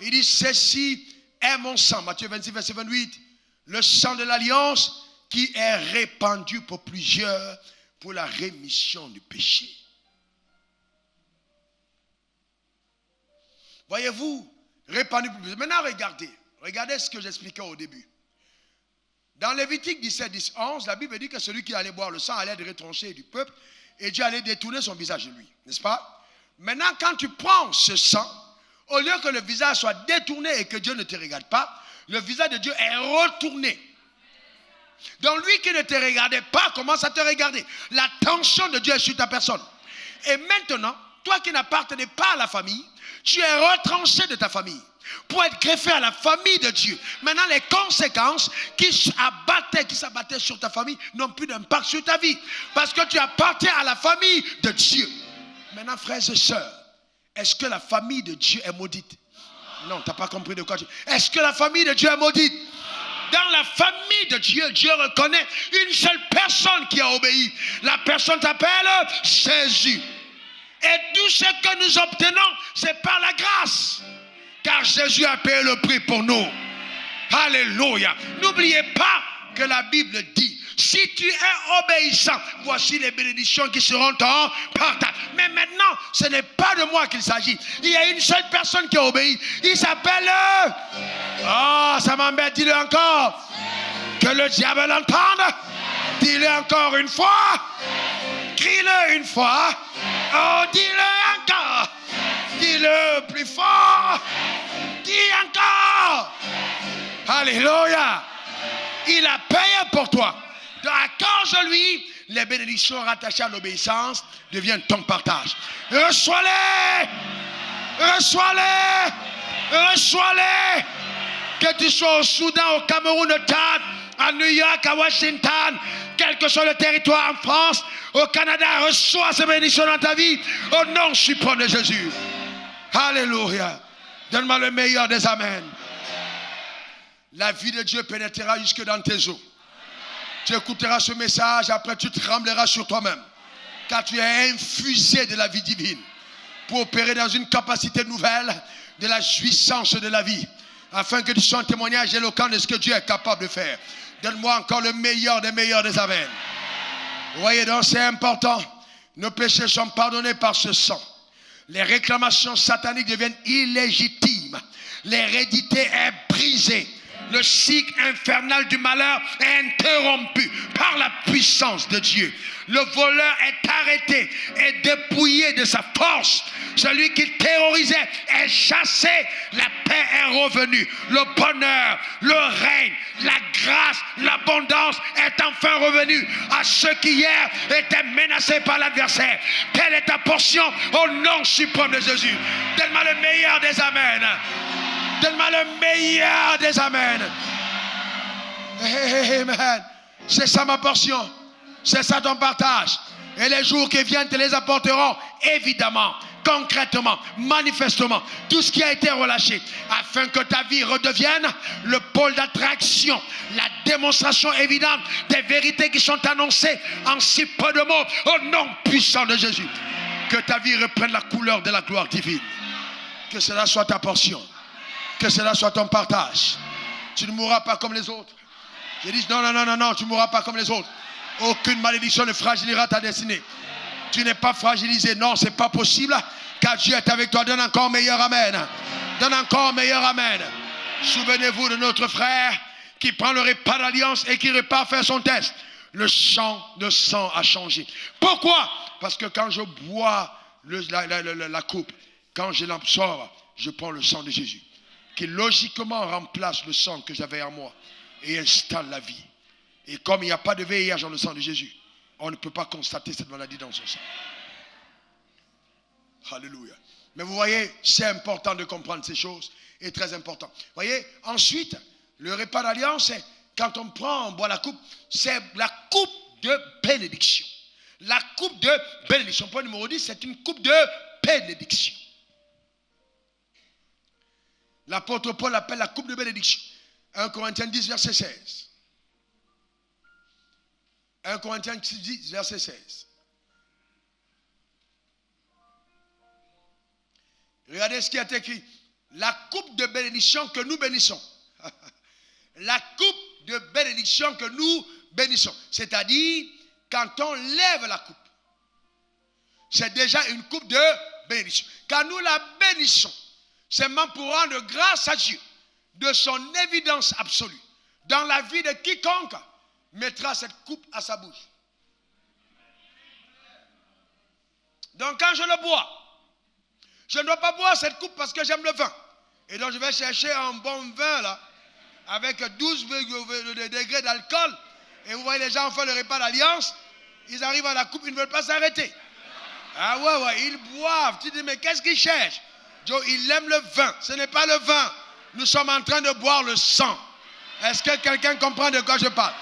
Il dit ceci est mon sang. Matthieu 26, verset 28. Le sang de l'alliance qui est répandu pour plusieurs pour la rémission du péché. Voyez-vous, répandu pour plusieurs. Maintenant, regardez ce que j'expliquais au début. Dans Lévitique 17, 10, 11, la Bible dit que celui qui allait boire le sang allait être retranché du peuple et Dieu allait détourner son visage de lui. N'est-ce pas? Maintenant, quand tu prends ce sang, au lieu que le visage soit détourné et que Dieu ne te regarde pas, le visage de Dieu est retourné. Donc lui qui ne te regardait pas commence à te regarder. L'attention de Dieu est sur ta personne. Et maintenant, toi qui n'appartenais pas à la famille, tu es retranché de ta famille pour être greffé à la famille de Dieu. Maintenant, les conséquences qui s'abattaient sur ta famille n'ont plus d'impact sur ta vie. Parce que tu appartiens à la famille de Dieu. Maintenant, frères et sœurs, est-ce que la famille de Dieu est maudite? Non, tu n'as pas compris de quoi tu... Est-ce que la famille de Dieu est maudite? Dans la famille de Dieu, Dieu reconnaît une seule personne qui a obéi. La personne s'appelle Jésus. Et tout ce que nous obtenons, c'est par la grâce. Car Jésus a payé le prix pour nous. Alléluia. N'oubliez pas que la Bible dit, si tu es obéissant, voici les bénédictions qui seront en partage. Mais maintenant, ce n'est pas de moi qu'il s'agit. Il y a une seule personne qui a obéi. Il s'appelle... Oh, ça m'embête, dis-le encore. Que le diable l'entende. Dis-le encore une fois. Crie-le une fois. Oh, dis-le encore. Dis-le plus fort. Dis encore. Alléluia. Il a payé pour toi. Donc, à cause de lui, les bénédictions rattachées à l'obéissance deviennent ton partage. Reçois-les. Reçois-les. Reçois-les. Que tu sois au Soudan, au Cameroun, au Tchad, à New York, à Washington, quel que soit le territoire, en France, au Canada, reçois ces bénédictions dans ta vie au nom suprême de Jésus. Alléluia. Donne-moi le meilleur des amens. La vie de Dieu pénétrera jusque dans tes os. Tu écouteras ce message, après tu trembleras sur toi-même. Car tu es infusé de la vie divine pour opérer dans une capacité nouvelle de la jouissance de la vie. Afin que tu sois un témoignage éloquent de ce que Dieu est capable de faire. Donne-moi encore le meilleur des amens. Vous voyez donc, c'est important. Nos péchés sont pardonnés par ce sang. Les réclamations sataniques deviennent illégitimes. L'hérédité est brisée. Le cycle infernal du malheur est interrompu par la puissance de Dieu. Le voleur est arrêté et dépouillé de sa force. Celui qui terrorisait est chassé. La paix est revenue. Le bonheur, le règne, la grâce, l'abondance est enfin revenue à ceux qui hier étaient menacés par l'adversaire. Telle est ta portion au nom suprême de Jésus. Donne-moi le meilleur des amens. Donne-moi le meilleur des amens. Amen. C'est ça ma portion. C'est ça ton partage. Et les jours qui viennent te les apporteront évidemment, concrètement, manifestement. Tout ce qui a été relâché afin que ta vie redevienne le pôle d'attraction. La démonstration évidente des vérités qui sont annoncées en si peu de mots au nom puissant de Jésus. Que ta vie reprenne la couleur de la gloire divine. Que cela soit ta portion. Que cela soit ton partage. Tu ne mourras pas comme les autres. Je dis non, tu ne mourras pas comme les autres. Aucune malédiction ne fragilisera ta destinée. Tu n'es pas fragilisé. Non, ce n'est pas possible. Car Dieu est avec toi. Donne encore meilleur amen. Donne encore meilleur amen. Souvenez-vous de notre frère qui prend le repas d'alliance et qui repart faire son test. Le sang a changé. Pourquoi? Parce que quand je bois la coupe, quand je l'absorbe, je prends le sang de Jésus, qui logiquement remplace le sang que j'avais en moi et installe la vie. Et comme il n'y a pas de VIH dans le sang de Jésus, on ne peut pas constater cette maladie dans son sang. Alléluia. Mais vous voyez, c'est important de comprendre ces choses, et très important. Vous voyez, ensuite, le repas d'alliance, quand on boit la coupe, c'est la coupe de bénédiction. La coupe de bénédiction. Point numéro 10, c'est une coupe de bénédiction. L'apôtre Paul appelle la coupe de bénédiction. 1 Corinthiens 10, verset 16. 1 Corinthiens 10, verset 16. Regardez ce qui est écrit. La coupe de bénédiction que nous bénissons. La coupe de bénédiction que nous bénissons. C'est-à-dire, quand on lève la coupe, c'est déjà une coupe de bénédiction. Quand nous la bénissons, c'est même pour rendre grâce à Dieu de son évidence absolue dans la vie de quiconque mettra cette coupe à sa bouche. Donc quand je le bois, je ne dois pas boire cette coupe parce que j'aime le vin. Et donc je vais chercher un bon vin là, avec 12 degrés d'alcool. Et vous voyez les gens font le repas d'alliance, ils arrivent à la coupe, ils ne veulent pas s'arrêter. Ah ouais, ils boivent. Tu dis mais qu'est-ce qu'ils cherchent? Joe, il aime le vin. Ce n'est pas le vin. Nous sommes en train de boire le sang. Est-ce que quelqu'un comprend de quoi je parle?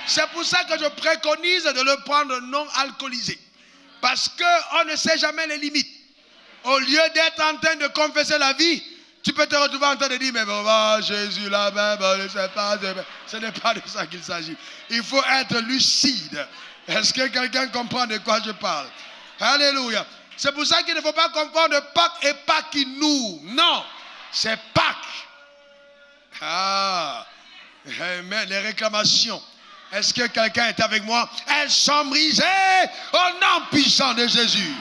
C'est pour ça que je préconise de le prendre non alcoolisé. Parce qu'on ne sait jamais les limites. Au lieu d'être en train de confesser la vie, tu peux te retrouver en train de dire, mais bon, Jésus là même, je ne sais pas. Ce n'est pas de ça qu'il s'agit. Il faut être lucide. Est-ce que quelqu'un comprend de quoi je parle? Alléluia. C'est pour ça qu'il ne faut pas confondre Pâques et Pâques-nous. Non, c'est Pâques. Ah, amen. Les réclamations. Est-ce que quelqu'un est avec moi? Elles sont brisées au nom puissant de Jésus.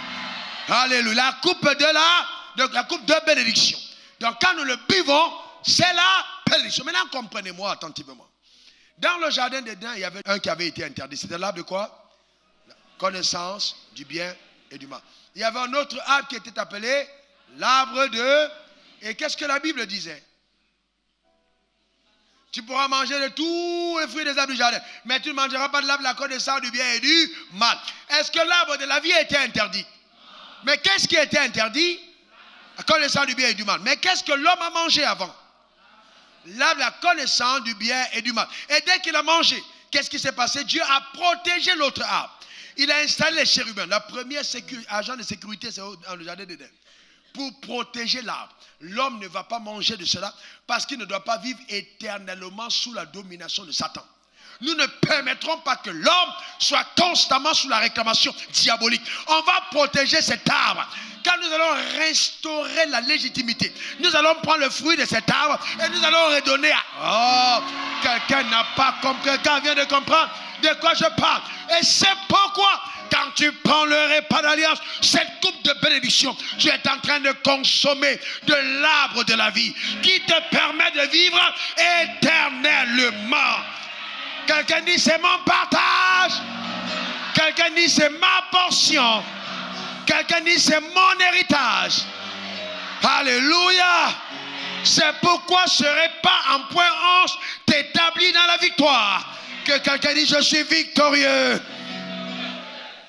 Alléluia. La coupe de bénédiction. Donc quand nous le buvons, c'est la bénédiction. Maintenant, comprenez-moi attentivement. Dans le jardin d'Éden, il y avait un qui avait été interdit. C'était l'arbre de quoi? La connaissance du bien et du mal. Il y avait un autre arbre qui était appelé l'arbre de... Et qu'est-ce que la Bible disait? Tu pourras manger de tous les fruits des arbres du jardin, mais tu ne mangeras pas de l'arbre de la connaissance du bien et du mal. Est-ce que l'arbre de la vie était interdit? Mais qu'est-ce qui était interdit? La connaissance du bien et du mal. Mais qu'est-ce que l'homme a mangé avant? L'arbre de la connaissance du bien et du mal. Et dès qu'il a mangé, qu'est-ce qui s'est passé? Dieu a protégé l'autre arbre. Il a installé les chérubins. La première agent de sécurité, c'est dans le jardin d'Éden. Pour protéger l'arbre. L'homme ne va pas manger de cela parce qu'il ne doit pas vivre éternellement sous la domination de Satan. Nous ne permettrons pas que l'homme soit constamment sous la réclamation diabolique. On va protéger cet arbre. Quand nous allons restaurer la légitimité, nous allons prendre le fruit de cet arbre et nous allons redonner à... Oh, quelqu'un n'a pas compris, quelqu'un vient de comprendre de quoi je parle. Et c'est pourquoi, quand tu prends le repas d'alliance, cette coupe de bénédiction, tu es en train de consommer de l'arbre de la vie qui te permet de vivre éternellement. Quelqu'un dit c'est mon partage. Quelqu'un dit c'est ma portion. Quelqu'un dit c'est mon héritage. Alléluia. C'est pourquoi ce repas en point 11 t'établit dans la victoire. Que quelqu'un dit je suis victorieux.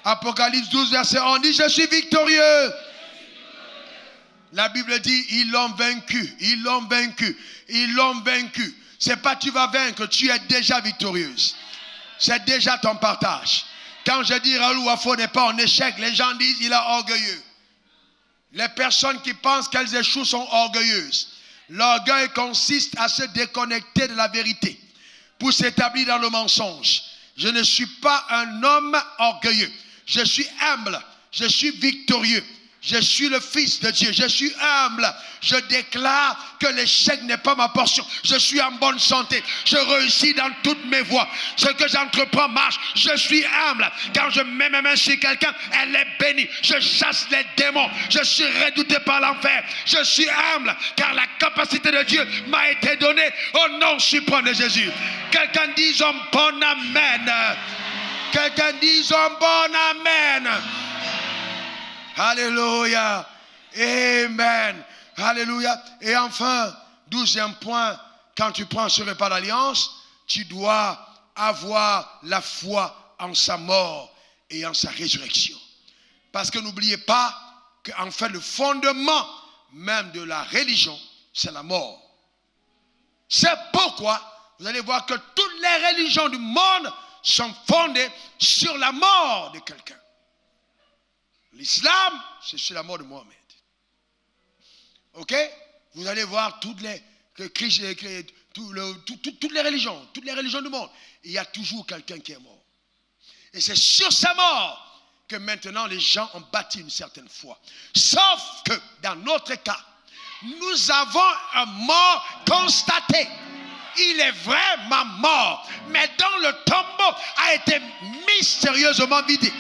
Apocalypse 12 verset 1 dit je suis victorieux. La Bible dit ils l'ont vaincu. Ils l'ont vaincu. Ils l'ont vaincu. C'est pas tu vas vaincre, tu es déjà victorieuse. C'est déjà ton partage. Quand je dis Raoul Wafo n'est pas en échec, les gens disent il est orgueilleux. Les personnes qui pensent qu'elles échouent sont orgueilleuses. L'orgueil consiste à se déconnecter de la vérité pour s'établir dans le mensonge. Je ne suis pas un homme orgueilleux. Je suis humble. je suis victorieux. Je suis le fils de Dieu. Je suis humble. Je déclare que l'échec n'est pas ma portion. Je suis en bonne santé. Je réussis dans toutes mes voies. Ce que j'entreprends marche. Je suis humble. Quand je mets mes mains sur quelqu'un, elle est bénie. Je chasse les démons. Je suis redouté par l'enfer. Je suis humble car la capacité de Dieu m'a été donnée au nom suprême de Jésus. Quelqu'un dise un bon amen. Quelqu'un dise un bon amen. Alléluia. Amen. Alléluia. Et enfin, 12e point, quand tu prends ce repas d'alliance, tu dois avoir la foi en sa mort et en sa résurrection. Parce que n'oubliez pas qu'en fait le fondement même de la religion, c'est la mort. C'est pourquoi vous allez voir que toutes les religions du monde sont fondées sur la mort de quelqu'un. L'islam, c'est sur la mort de Mohammed. Ok? Vous allez voir toutes les religions du monde. Il y a toujours quelqu'un qui est mort. Et c'est sur sa mort que maintenant les gens ont bâti une certaine foi. Sauf que dans notre cas, nous avons un mort constaté. Il est vraiment mort. Mais dont le tombeau a été mystérieusement vidé.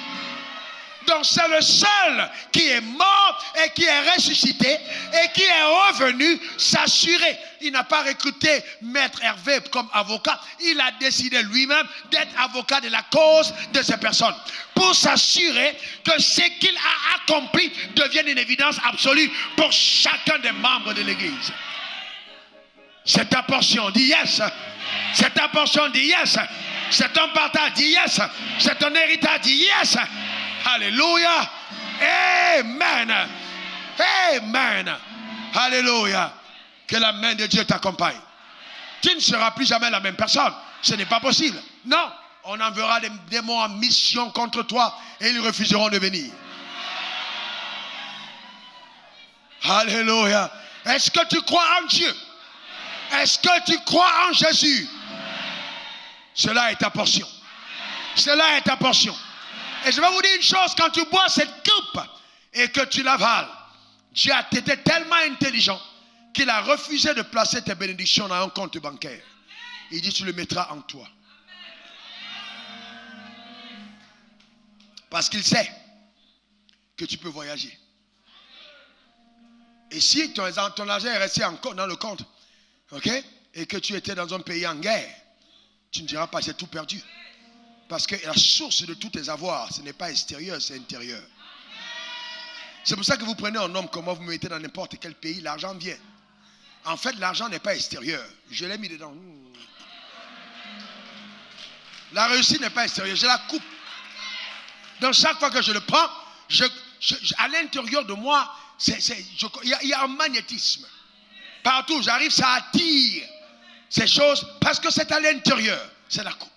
Donc c'est le seul qui est mort et qui est ressuscité et qui est revenu s'assurer. Il n'a pas recruté Maître Hervé comme avocat. Il a décidé lui-même d'être avocat de la cause de ces personnes. Pour s'assurer que ce qu'il a accompli devienne une évidence absolue pour chacun des membres de l'Église. C'est ta portion, dis yes. C'est ta portion, dis yes. C'est ton partage, dis yes. C'est ton héritage, dis yes. Alléluia. Amen. Amen. Alléluia. Que la main de Dieu t'accompagne. Tu ne seras plus jamais la même personne. Ce n'est pas possible. Non. On enverra des démons en mission contre toi et ils refuseront de venir. Alléluia. Est-ce que tu crois en Dieu? Est-ce que tu crois en Jésus? Cela est ta portion. Cela est ta portion. Et je vais vous dire une chose, quand tu bois cette coupe et que tu l'avales, Dieu a été tellement intelligent qu'il a refusé de placer tes bénédictions dans un compte bancaire. Il dit tu le mettras en toi. Parce qu'il sait que tu peux voyager. Et si ton argent est resté dans le compte, ok, et que tu étais dans un pays en guerre, tu ne diras pas j'ai tout perdu. Parce que la source de tous tes avoirs, ce n'est pas extérieur, c'est intérieur. C'est pour ça que vous prenez un homme comme moi, vous me mettez dans n'importe quel pays, l'argent vient. En fait, l'argent n'est pas extérieur. Je l'ai mis dedans. La réussite n'est pas extérieure, je la coupe. Donc chaque fois que je le prends, à l'intérieur de moi, il y a un magnétisme. Partout où j'arrive, ça attire ces choses parce que c'est à l'intérieur. C'est la coupe.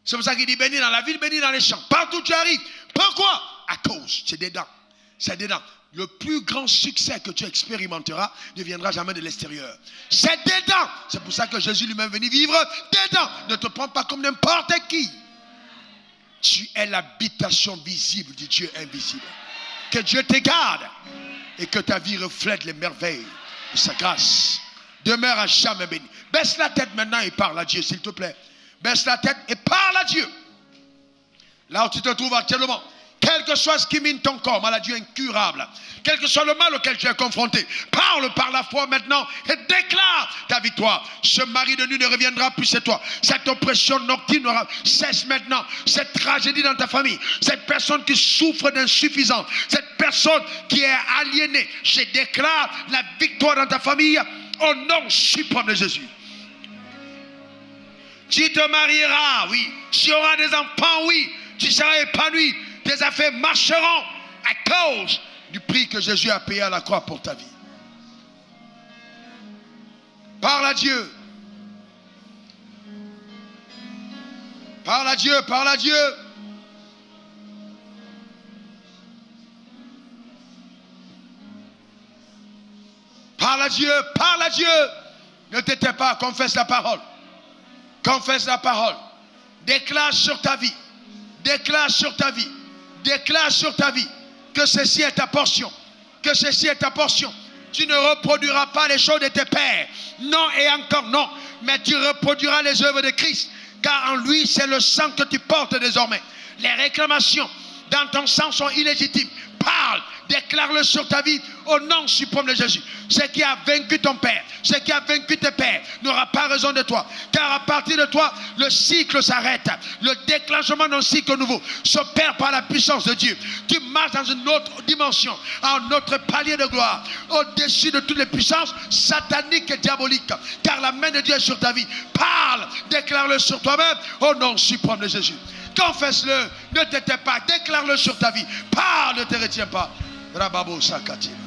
C'est pour ça qu'il dit béni dans la ville, béni dans les champs. Partout où tu arrives. Pourquoi? À cause. C'est dedans. C'est dedans. Le plus grand succès que tu expérimenteras ne viendra jamais de l'extérieur. C'est dedans. C'est pour ça que Jésus lui-même est venu vivre dedans. Ne te prends pas comme n'importe qui. Tu es l'habitation visible du Dieu invisible. Que Dieu te garde et que ta vie reflète les merveilles de sa grâce. Demeure à jamais béni. Baisse la tête maintenant et parle à Dieu, s'il te plaît. Baisse la tête et parle à Dieu. Là où tu te trouves actuellement, quel que soit ce qui mine ton corps, maladie incurable, quel que soit le mal auquel tu es confronté, parle par la foi maintenant et déclare ta victoire. Ce mari de nuit ne reviendra plus chez toi. Cette oppression nocturne cesse maintenant. Cette tragédie dans ta famille, cette personne qui souffre d'insuffisance, cette personne qui est aliénée, je déclare la victoire dans ta famille au nom suprême de Jésus. Tu te marieras, oui. Tu auras des enfants, oui. Tu seras épanoui. Tes affaires marcheront à cause du prix que Jésus a payé à la croix pour ta vie. Parle à Dieu. Parle à Dieu, parle à Dieu. Parle à Dieu, parle à Dieu. Ne t'étais pas, confesse la parole. Confesse la parole. Déclare sur ta vie. Déclare sur ta vie. déclare sur ta vie que ceci est ta portion. Que ceci est ta portion. Tu ne reproduiras pas les choses de tes pères. Non et encore non. Mais tu reproduiras les œuvres de Christ. Car en lui, c'est le sang que tu portes désormais. Les réclamations dans ton sang sont illégitimes. Parle, déclare-le sur ta vie au nom suprême de Jésus. Ce qui a vaincu ton père, ce qui a vaincu tes pères n'aura pas raison de toi. Car à partir de toi, le cycle s'arrête. Le déclenchement d'un cycle nouveau s'opère par la puissance de Dieu. Tu marches dans une autre dimension, un autre palier de gloire, au-dessus de toutes les puissances sataniques et diaboliques. Car la main de Dieu est sur ta vie. Parle, déclare-le sur toi-même au nom suprême de Jésus. Confesse-le, ne t'étais pas, déclare-le sur ta vie. Parle, ne te retiens pas. Rababo Sakati.